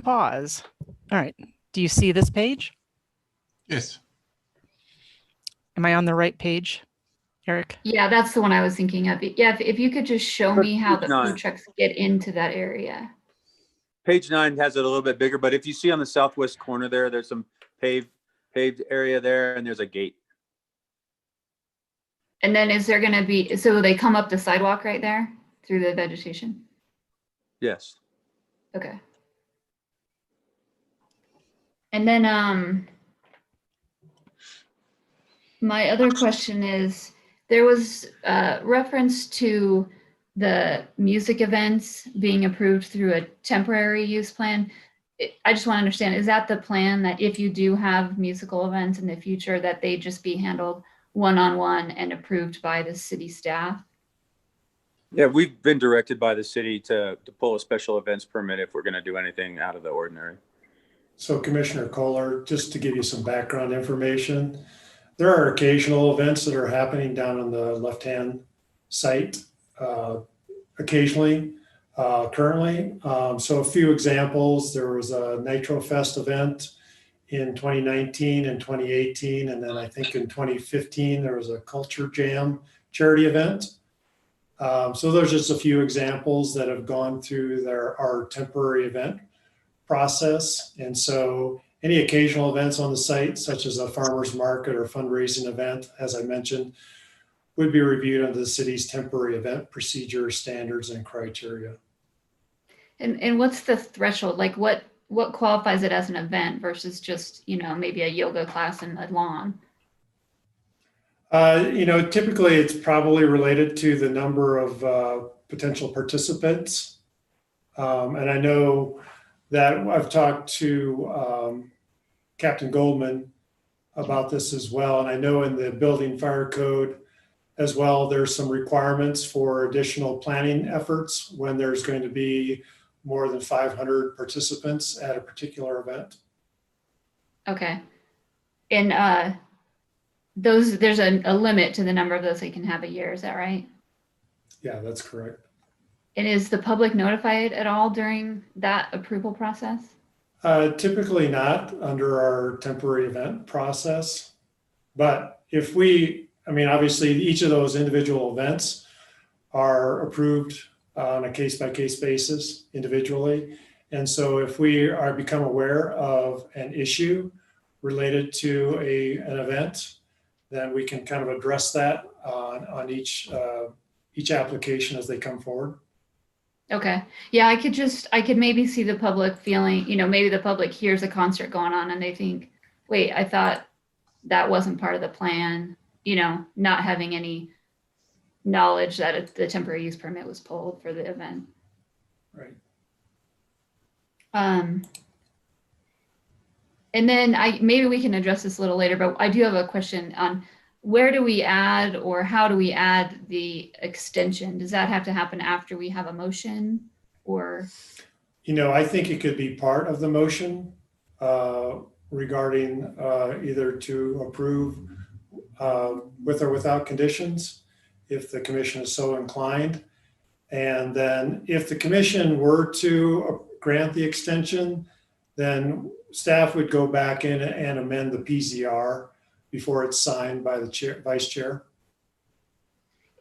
pause. All right. Do you see this page?
Yes.
Am I on the right page, Eric?
Yeah, that's the one I was thinking of. Yeah, if you could just show me how the food trucks get into that area.
Page 9 has it a little bit bigger, but if you see on the southwest corner there's some paved area there, and there's a gate.
And then is there going to be, so they come up the sidewalk right there through the vegetation?
Yes.
Okay. And then my other question is, there was reference to the music events being approved through a temporary use plan. I just want to understand, is that the plan that if you do have musical events in the future, that they just be handled one-on-one and approved by the city staff?
Yeah, we've been directed by the city to pull a special events permit if we're going to do anything out of the ordinary.
So Commissioner Kohler, just to give you some background information, there are occasional events that are happening down on the left-hand site occasionally, currently. So a few examples, there was a Nitro Fest event in 2019 and 2018. And then I think in 2015, there was a Culture Jam charity event. So there's just a few examples that have gone through our temporary event process. And so any occasional events on the site, such as a farmer's market or fundraising event, as I mentioned, would be reviewed under the city's temporary event procedure, standards, and criteria.
And what's the threshold? Like what qualifies it as an event versus just, maybe a yoga class in a lawn?
Typically it's probably related to the number of potential participants. And I know that I've talked to Captain Goldman about this as well. And I know in the building fire code as well, there's some requirements for additional planning efforts when there's going to be more than 500 participants at a particular event.
Okay. And
there's a limit to the number of those they can have a year. Is that right?
Yeah, that's correct.
And is the public notified at all during that approval process?
Typically not under our temporary event process. But if we, I mean, obviously each of those individual events are approved on a case-by-case basis individually. And so if we are become aware of an issue related to an event, then we can kind of address that on each application as they come forward.
Okay. Yeah, I could maybe see the public feeling, maybe the public hears a concert going on and they think, wait, I thought that wasn't part of the plan, not having any knowledge that the temporary use permit was pulled for the event.
Right.
And then maybe we can address this a little later, but I do have a question on where do we add or how do we add the extension? Does that have to happen after we have a motion or?
I think it could be part of the motion regarding either to approve with or without conditions, if the commission is so inclined. And then if the commission were to grant the extension, then staff would go back in and amend the PZR before it's signed by the vice chair.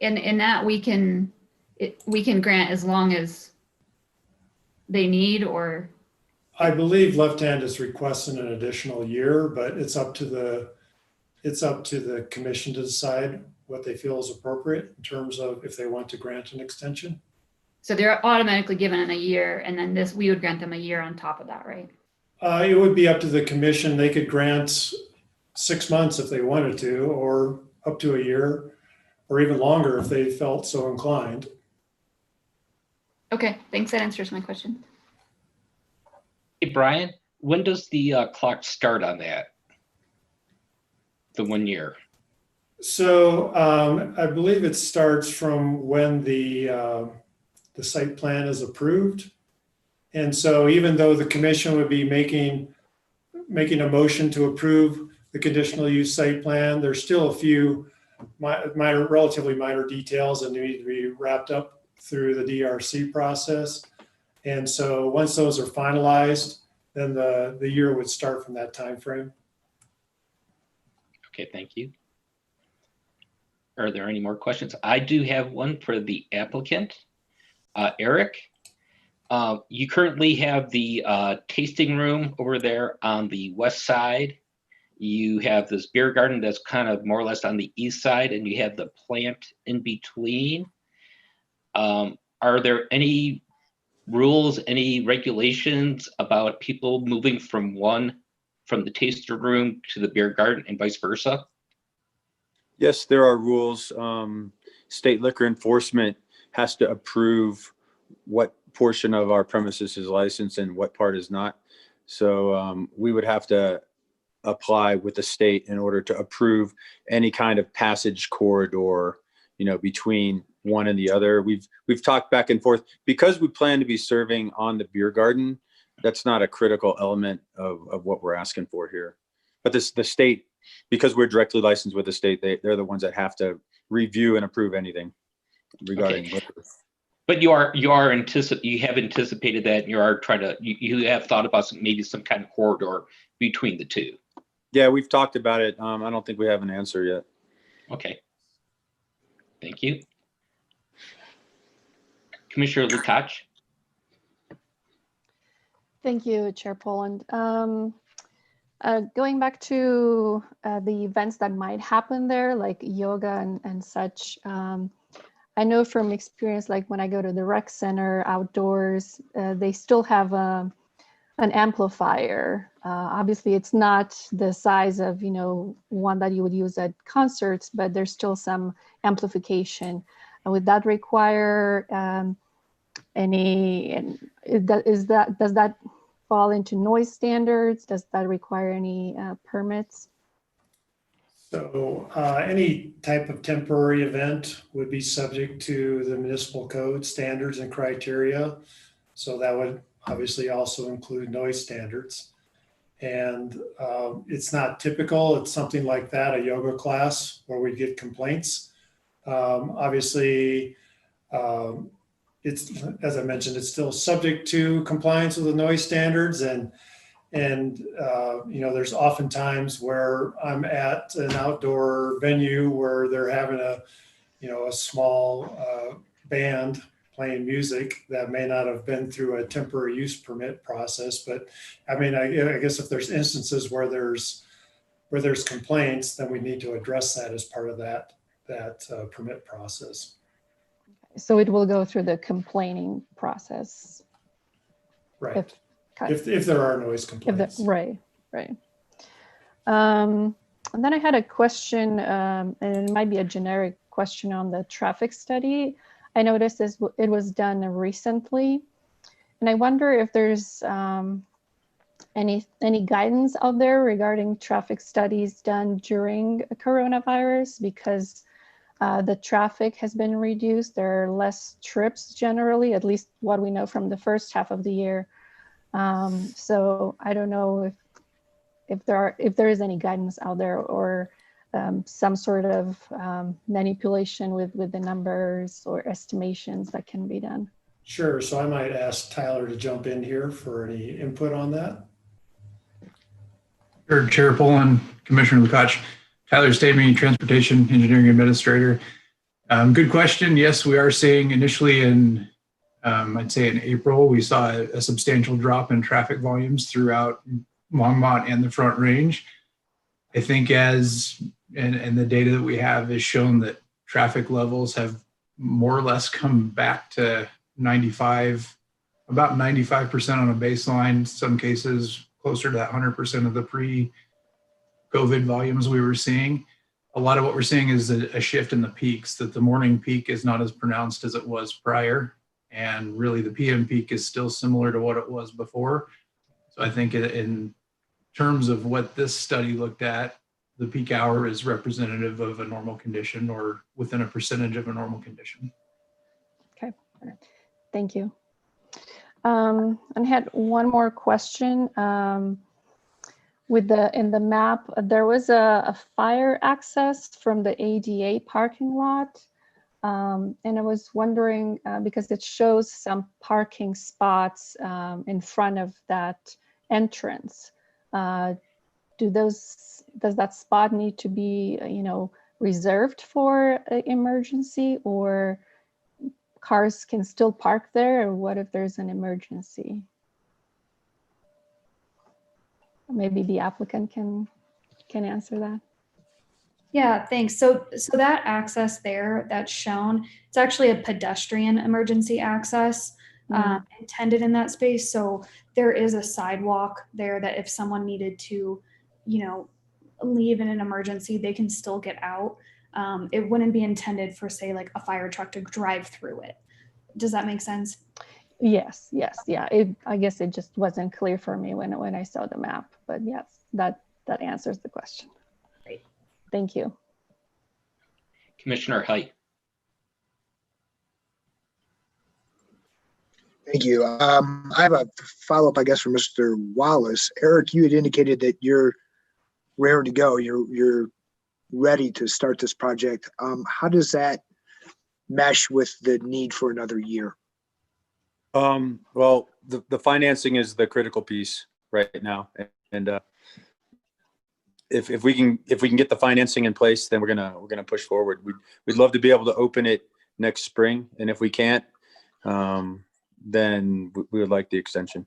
And that we can grant as long as they need, or?
I believe Left Hand is requesting an additional year, but it's up to the commission to decide what they feel is appropriate in terms of if they want to grant an extension.
So they're automatically given a year, and then we would grant them a year on top of that, right?
It would be up to the commission. They could grant 6 months if they wanted to, or up to a year, or even longer if they felt so inclined.
Okay, thanks. That answers my question.
Hey, Brian, when does the clock start on that? The 1 year?
So I believe it starts from when the site plan is approved. And so even though the commission would be making a motion to approve the conditional use site plan, there's still a few relatively minor details that need to be wrapped up through the DRC process. And so once those are finalized, then the year would start from that time frame.
Okay, thank you. Are there any more questions? I do have one for the applicant. Eric, you currently have the tasting room over there on the west side. You have this beer garden that's kind of more or less on the east side, and you have the plant in between. Are there any rules, any regulations about people moving from the taster room to the beer garden and vice versa?
Yes, there are rules. State liquor enforcement has to approve what portion of our premises is licensed and what part is not. So we would have to apply with the state in order to approve any kind of passage corridor, between one and the other. We've talked back and forth because we plan to be serving on the beer garden. That's not a critical element of what we're asking for here. But the state, because we're directly licensed with the state, they're the ones that have to review and approve anything regarding liquor.
But you have anticipated that, and you have thought about maybe some kind of corridor between the two.
Yeah, we've talked about it. I don't think we have an answer yet.
Okay. Thank you. Commissioner Lukacs.
Thank you, Chair Poland. Going back to the events that might happen there, like yoga and such, I know from experience, like when I go to the rec center outdoors, they still have an amplifier. Obviously, it's not the size of, one that you would use at concerts, but there's still some amplification. Would that require does that fall into noise standards? Does that require any permits?
So any type of temporary event would be subject to the municipal code standards and criteria. So that would obviously also include noise standards. And it's not typical. It's something like that, a yoga class where we get complaints. Obviously, it's, as I mentioned, it's still subject to compliance with the noise standards. And there's often times where I'm at an outdoor venue where they're having a small band playing music that may not have been through a temporary use permit process. But I mean, I guess if there's instances where there's complaints, then we need to address that as part of that permit process.
So it will go through the complaining process.
Right. If there are noise complaints.
Right. And then I had a question, and it might be a generic question on the traffic study. I noticed it was done recently, and I wonder if there's any guidance out there regarding traffic studies done during coronavirus, because the traffic has been reduced. There are less trips generally, at least what we know from the first half of the year. So I don't know if there is any guidance out there, or some sort of manipulation with the numbers or estimations that can be done.
Sure. So I might ask Tyler to jump in here for any input on that.
Sure, Chair Poland, Commissioner Lukacs. Tyler Stamey, Transportation Engineering Administrator. Good question. Yes, we are seeing initially in, I'd say in April, we saw a substantial drop in traffic volumes throughout Longmont and the Front Range. I think and the data that we have has shown that traffic levels have more or less come back to about 95% on a baseline, some cases closer to that 100% of the pre-COVID volumes we were seeing. A lot of what we're seeing is a shift in the peaks, that the morning peak is not as pronounced as it was prior. And really the PM peak is still similar to what it was before. So I think in terms of what this study looked at, the peak hour is representative of a normal condition, or within a percentage of a normal condition.
Okay, thank you. And I had one more question. In the map, there was a fire access from the ADA parking lot. And I was wondering, because it shows some parking spots in front of that entrance. Does that spot need to be, reserved for emergency, or cars can still park there? Or what if there's an emergency? Maybe the applicant can answer that.
Yeah, thanks. So that access there that's shown, it's actually a pedestrian emergency access intended in that space. So there is a sidewalk there that if someone needed to, leave in an emergency, they can still get out. It wouldn't be intended for, say, like a fire truck to drive through it. Does that make sense?
Yes. Yeah. I guess it just wasn't clear for me when I saw the map, but yes, that answers the question.
Great.
Thank you.
Commissioner Height.
Thank you. I have a follow-up, I guess, for Mr. Wallace. Eric, you had indicated that you're raring to go. You're ready to start this project. How does that mesh with the need for another year?
Well, the financing is the critical piece right now, and if we can get the financing in place, then we're gonna push forward. We'd love to be able to open it next spring, and if we can't, then we would like the extension.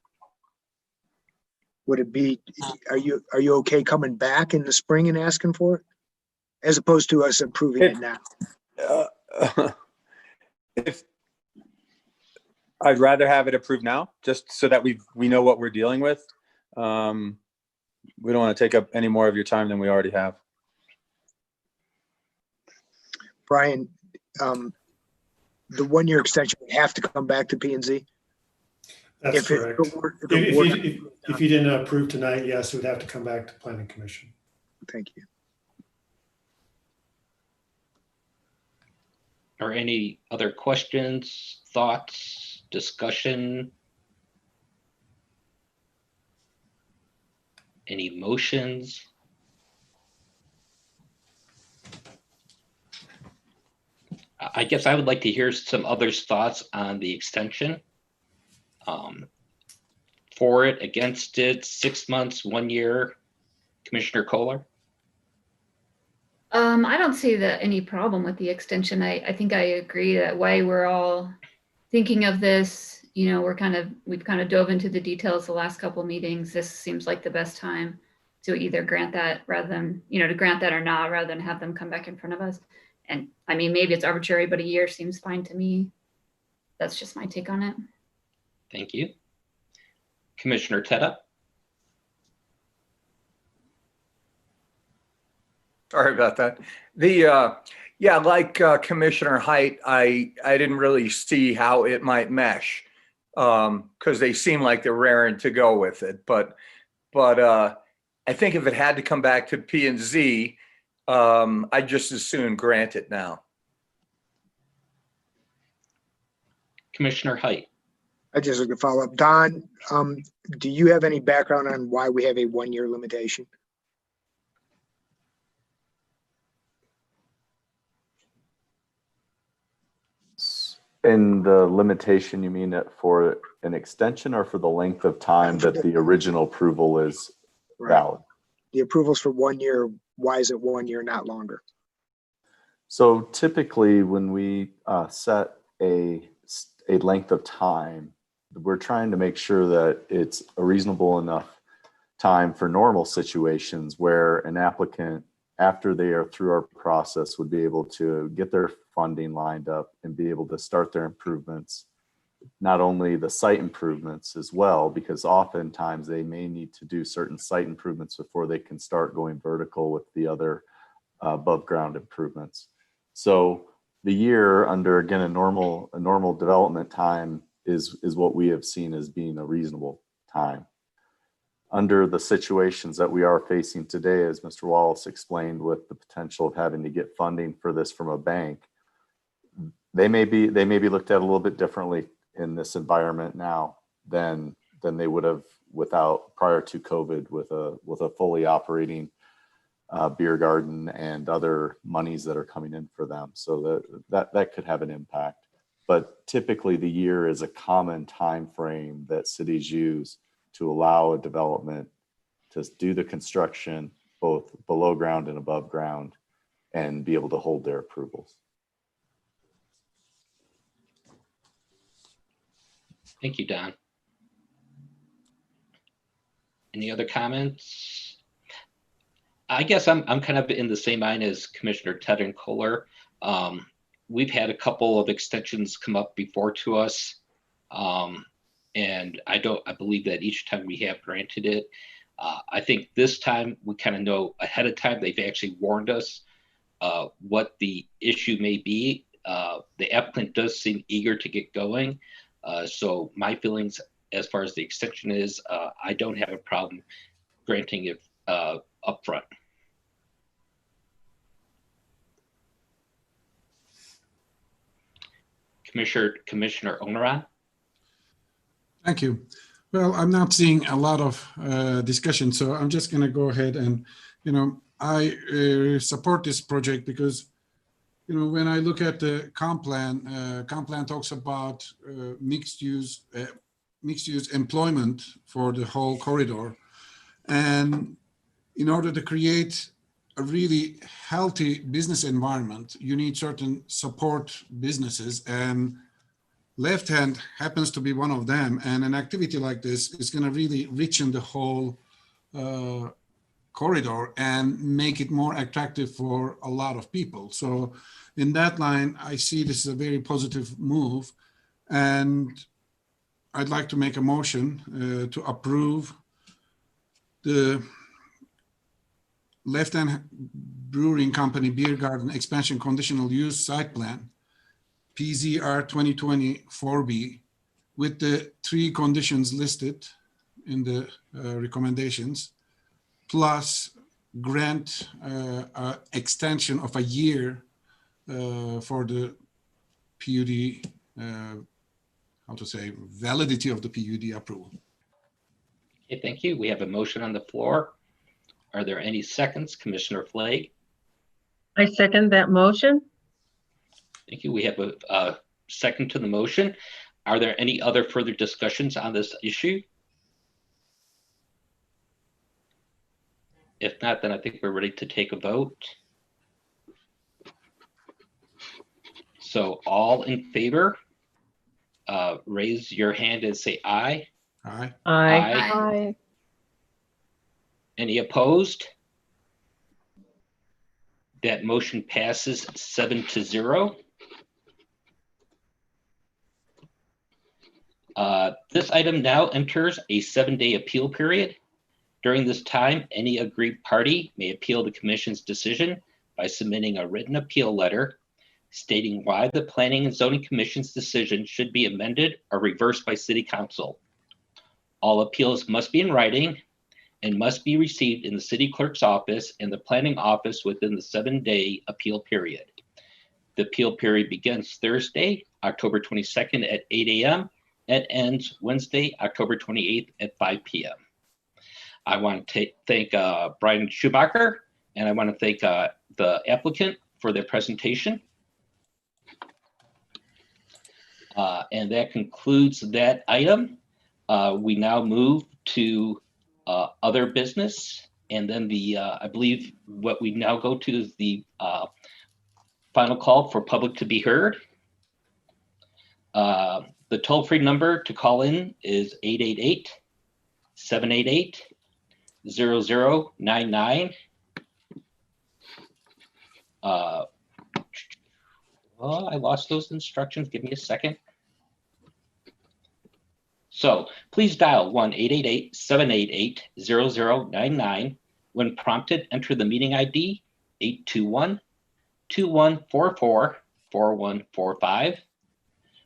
Would it be? Are you okay coming back in the spring and asking for it, as opposed to us approving it now?
If I'd rather have it approved now, just so that we know what we're dealing with. We don't want to take up any more of your time than we already have.
Brian, the 1 year extension would have to come back to P&Z?
That's correct. If you didn't approve tonight, yes, it would have to come back to Planning Commission.
Thank you.
Or any other questions, thoughts, discussion? Any motions? I guess I would like to hear some others' thoughts on the extension. For it, against it, 6 months, 1 year. Commissioner Kohler?
I don't see any problem with the extension. I think I agree that way we're all thinking of this, you know, we've kind of dove into the details the last couple of meetings. This seems like the best time to either grant that rather than, you know, to grant that or not, rather than have them come back in front of us. And I mean, maybe it's arbitrary, but a year seems fine to me. That's just my take on it.
Thank you. Commissioner Teta?
Sorry about that. Yeah, like Commissioner Height, I didn't really see how it might mesh because they seem like they're raring to go with it. But I think if it had to come back to P and Z, I'd just as soon grant it now.
Commissioner Height?
I just like to follow up. Don, do you have any background on why we have a 1 year limitation?
In the limitation, you mean it for an extension or for the length of time that the original approval is valid?
The approval's for 1 year. Why is it 1 year, not longer?
So typically when we set a length of time, we're trying to make sure that it's a reasonable enough time for normal situations where an applicant, after they are through our process, would be able to get their funding lined up and be able to start their improvements, not only the site improvements as well, because oftentimes they may need to do certain site improvements before they can start going vertical with the other above ground improvements. So the year under, again, a normal development time is what we have seen as being a reasonable time. Under the situations that we are facing today, as Mr. Wallace explained, with the potential of having to get funding for this from a bank, they may be looked at a little bit differently in this environment now than they would have prior to COVID with a fully operating beer garden and other monies that are coming in for them. So that could have an impact. But typically the year is a common time frame that cities use to allow a development to do the construction both below ground and above ground and be able to hold their approvals.
Thank you, Don. Any other comments? I guess I'm kind of in the same line as Commissioner Ted and Kohler. We've had a couple of extensions come up before to us. And I believe that each time we have granted it. I think this time we kind of know ahead of time. They've actually warned us what the issue may be. The applicant does seem eager to get going. So my feelings as far as the extension is, I don't have a problem granting it upfront. Commissioner Onaran?
Thank you. Well, I'm not seeing a lot of discussion, so I'm just going to go ahead and, I support this project because, when I look at the comp plan talks about mixed use employment for the whole corridor. And in order to create a really healthy business environment, you need certain support businesses, and Left Hand happens to be one of them. And an activity like this is going to really richen the whole corridor and make it more attractive for a lot of people. So in that line, I see this as a very positive move. And I'd like to make a motion to approve the Left Hand Brewing Company Beer Garden Expansion Conditional Use Site Plan, PZR 2020-4B, with the 3 conditions listed in the recommendations, plus grant extension of a year for the PUD, validity of the PUD approval.
Okay, thank you. We have a motion on the floor. Are there any seconds? Commissioner Flake?
I second that motion.
Thank you. We have a second to the motion. Are there any other further discussions on this issue? If not, then I think we're ready to take a vote. So all in favor, raise your hand and say aye.
Aye.
Aye.
Aye.
Any opposed? That motion passes 7-0. This item now enters a 7-day appeal period. During this time, any aggrieved party may appeal the commission's decision by submitting a written appeal letter stating why the Planning and Zoning Commission's decision should be amended or reversed by City Council. All appeals must be in writing and must be received in the city clerk's office and the planning office within the 7-day appeal period. The appeal period begins Thursday, October 22nd at 8 a.m. and ends Wednesday, October 28th at 5 p.m. I want to thank Brian Schumacher, and I want to thank the applicant for their presentation. And that concludes that item. We now move to other business. And then I believe what we now go to is the final call for public to be heard. The toll-free number to call in is 888-788-0099. Oh, I lost those instructions. Give me a second. So please dial 1-888-788-0099. When prompted, enter the meeting ID 821-2144-4145.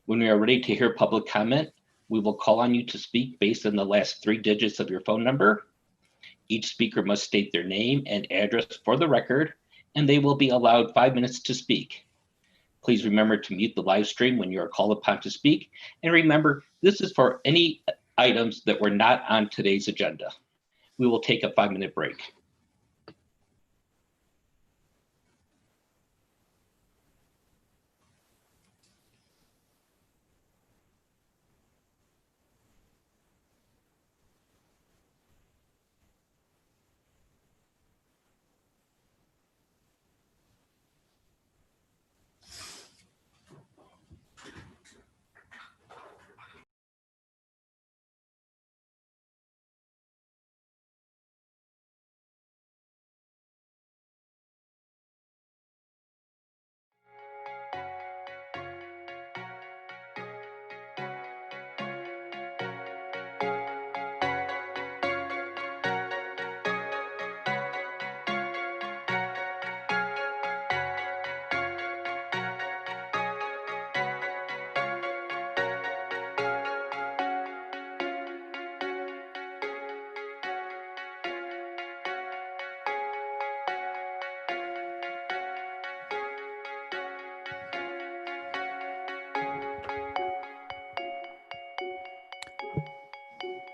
When we are ready to hear public comment, we will call on you to speak based on the last 3 digits of your phone number. Each speaker must state their name and address for the record, and they will be allowed 5 minutes to speak. Please remember to mute the live stream when you are called upon to speak. And remember, this is for any items that were not on today's agenda. We will take a 5-minute break.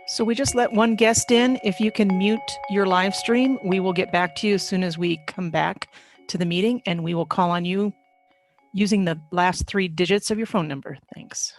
So we just let one guest in. If you can mute your live stream, we will get back to you as soon as we come back to the meeting, and we will call on you using the last 3 digits of your phone number. Thanks.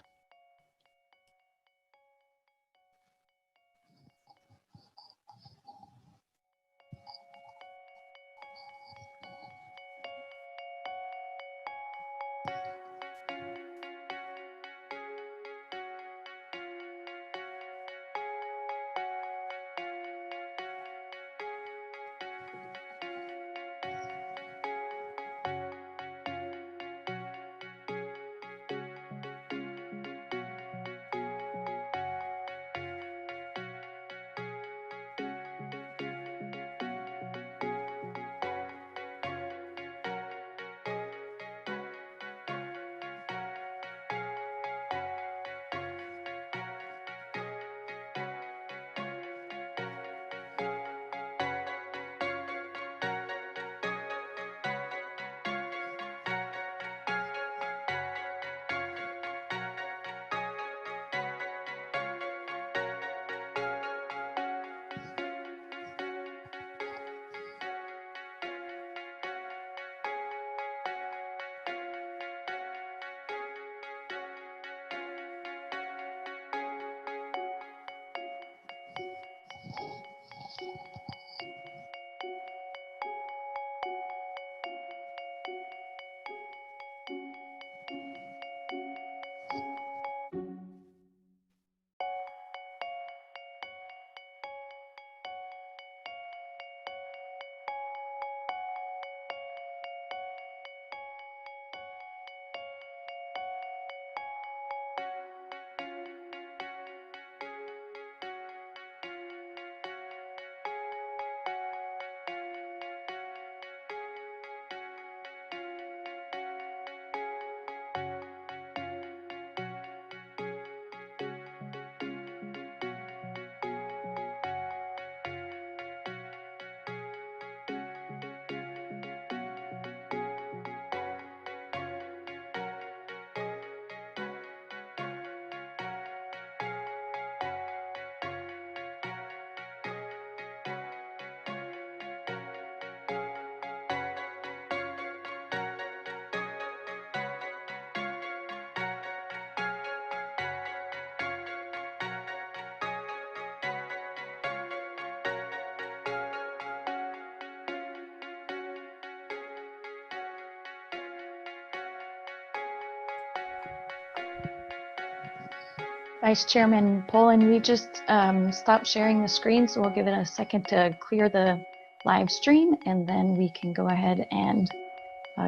Vice Chairman Poland, we just stopped sharing the screen, so we'll give it a second to clear the live stream, and then we can go ahead and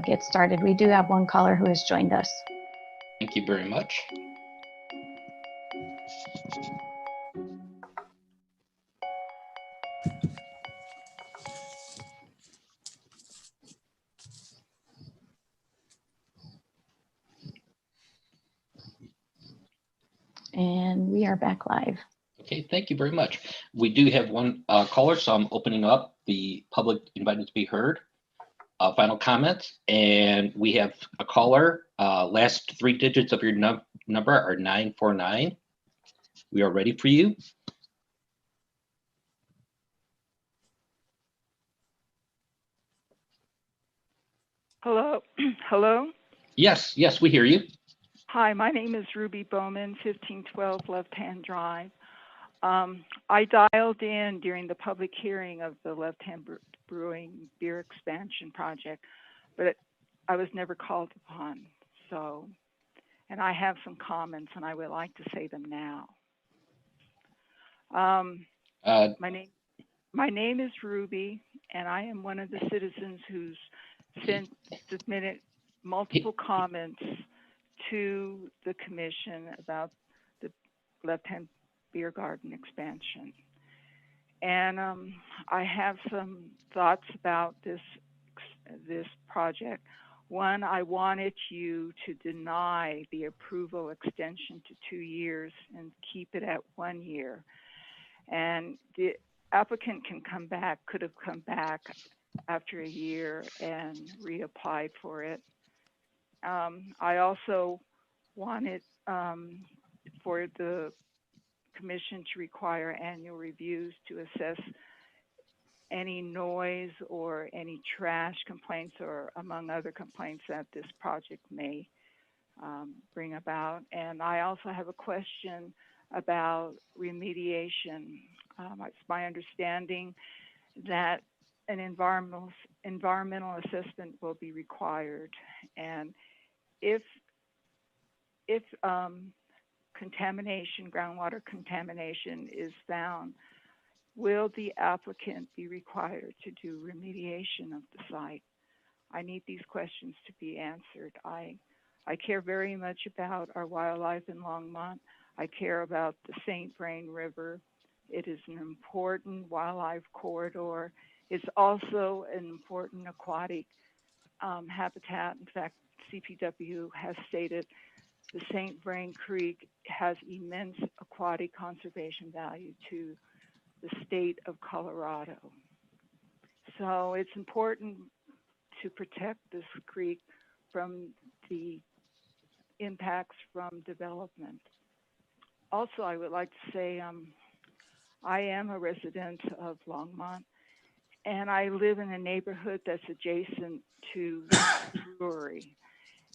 get started. We do have one caller who has joined us.
Thank you very much.
And we are back live.
Okay, thank you very much. We do have one caller, so I'm opening up the public invited to be heard. Final comments, and we have a caller. Last three digits of your number are 949. We are ready for you.
Hello. Hello.
Yes, yes, we hear you.
Hi, my name is Ruby Bowman, 1512 Left Hand Drive. I dialed in during the public hearing of the Left Hand Brewing beer expansion project, but I was never called upon. So, and I have some comments, and I would like to say them now. My name is Ruby, and I am one of the citizens who's submitted multiple comments to the commission about the Left Hand Beer Garden expansion. And I have some thoughts about this project. One, I wanted you to deny the approval extension to 2 years and keep it at 1 year. And the applicant could have come back after a year and reapplied for it. I also wanted for the commission to require annual reviews to assess any noise or any trash complaints, or among other complaints that this project may bring about. And I also have a question about remediation. It's my understanding that an environmental assessment will be required, and if contamination, groundwater contamination is found, will the applicant be required to do remediation of the site? I need these questions to be answered. I care very much about our wildlife in Longmont. I care about the St. Vrain River. It is an important wildlife corridor. It's also an important aquatic habitat. In fact, CPW has stated the St. Vrain Creek has immense aquatic conservation value to the state of Colorado. So it's important to protect this creek from the impacts from development. Also, I would like to say I am a resident of Longmont, and I live in a neighborhood that's adjacent to the brewery,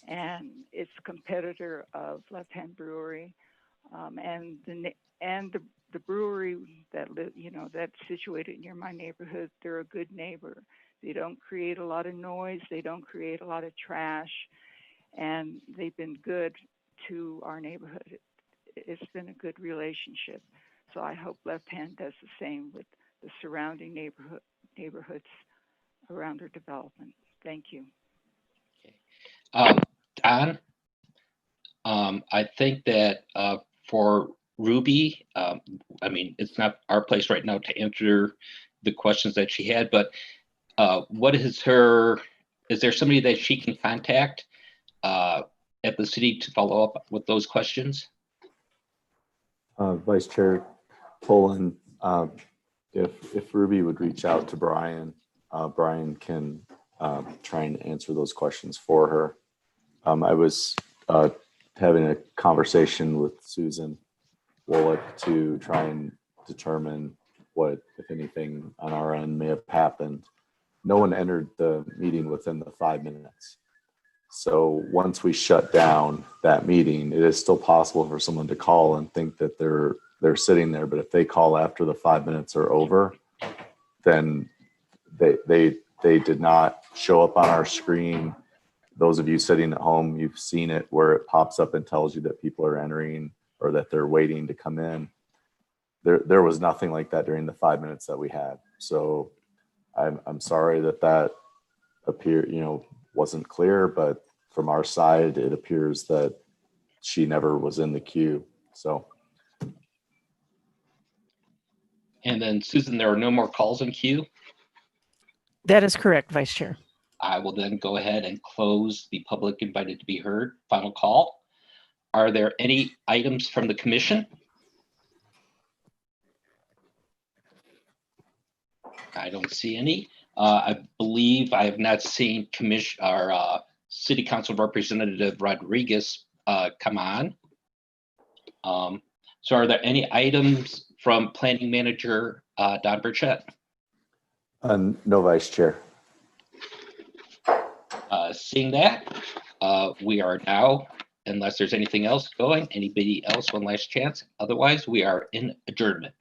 and it's a competitor of Left Hand Brewery, and the brewery that's situated near my neighborhood. They're a good neighbor. They don't create a lot of noise. They don't create a lot of trash, and they've been good to our neighborhood. It's been a good relationship. So I hope Left Hand does the same with the surrounding neighborhoods around their development. Thank you.
Don, I think that for Ruby, I mean, it's not our place right now to answer the questions that she had, but what is there somebody that she can contact at the city to follow up with those questions?
Vice Chair Poland, if Ruby would reach out to Brian, Brian can try and answer those questions for her. I was having a conversation with Susan Wollick to try and determine what, if anything, on our end may have happened. No one entered the meeting within the 5 minutes. So once we shut down that meeting, it is still possible for someone to call and think that they're sitting there. But if they call after the 5 minutes are over, then they did not show up on our screen. Those of you sitting at home, you've seen it where it pops up and tells you that people are entering or that they're waiting to come in. There was nothing like that during the 5 minutes that we had. So I'm sorry that wasn't clear, but from our side, it appears that she never was in the queue. So.
And then Susan, there are no more calls in queue.
That is correct, Vice Chair.
I will then go ahead and close the public invited to be heard final call. Are there any items from the commission? I don't see any. I believe I have not seen City Council Representative Rodriguez come on. So are there any items from Planning Manager Don Burchett?
No, Vice Chair.
Seeing that, we are now, unless there's anything else going, anybody else one last chance? Otherwise, we are in adjournment.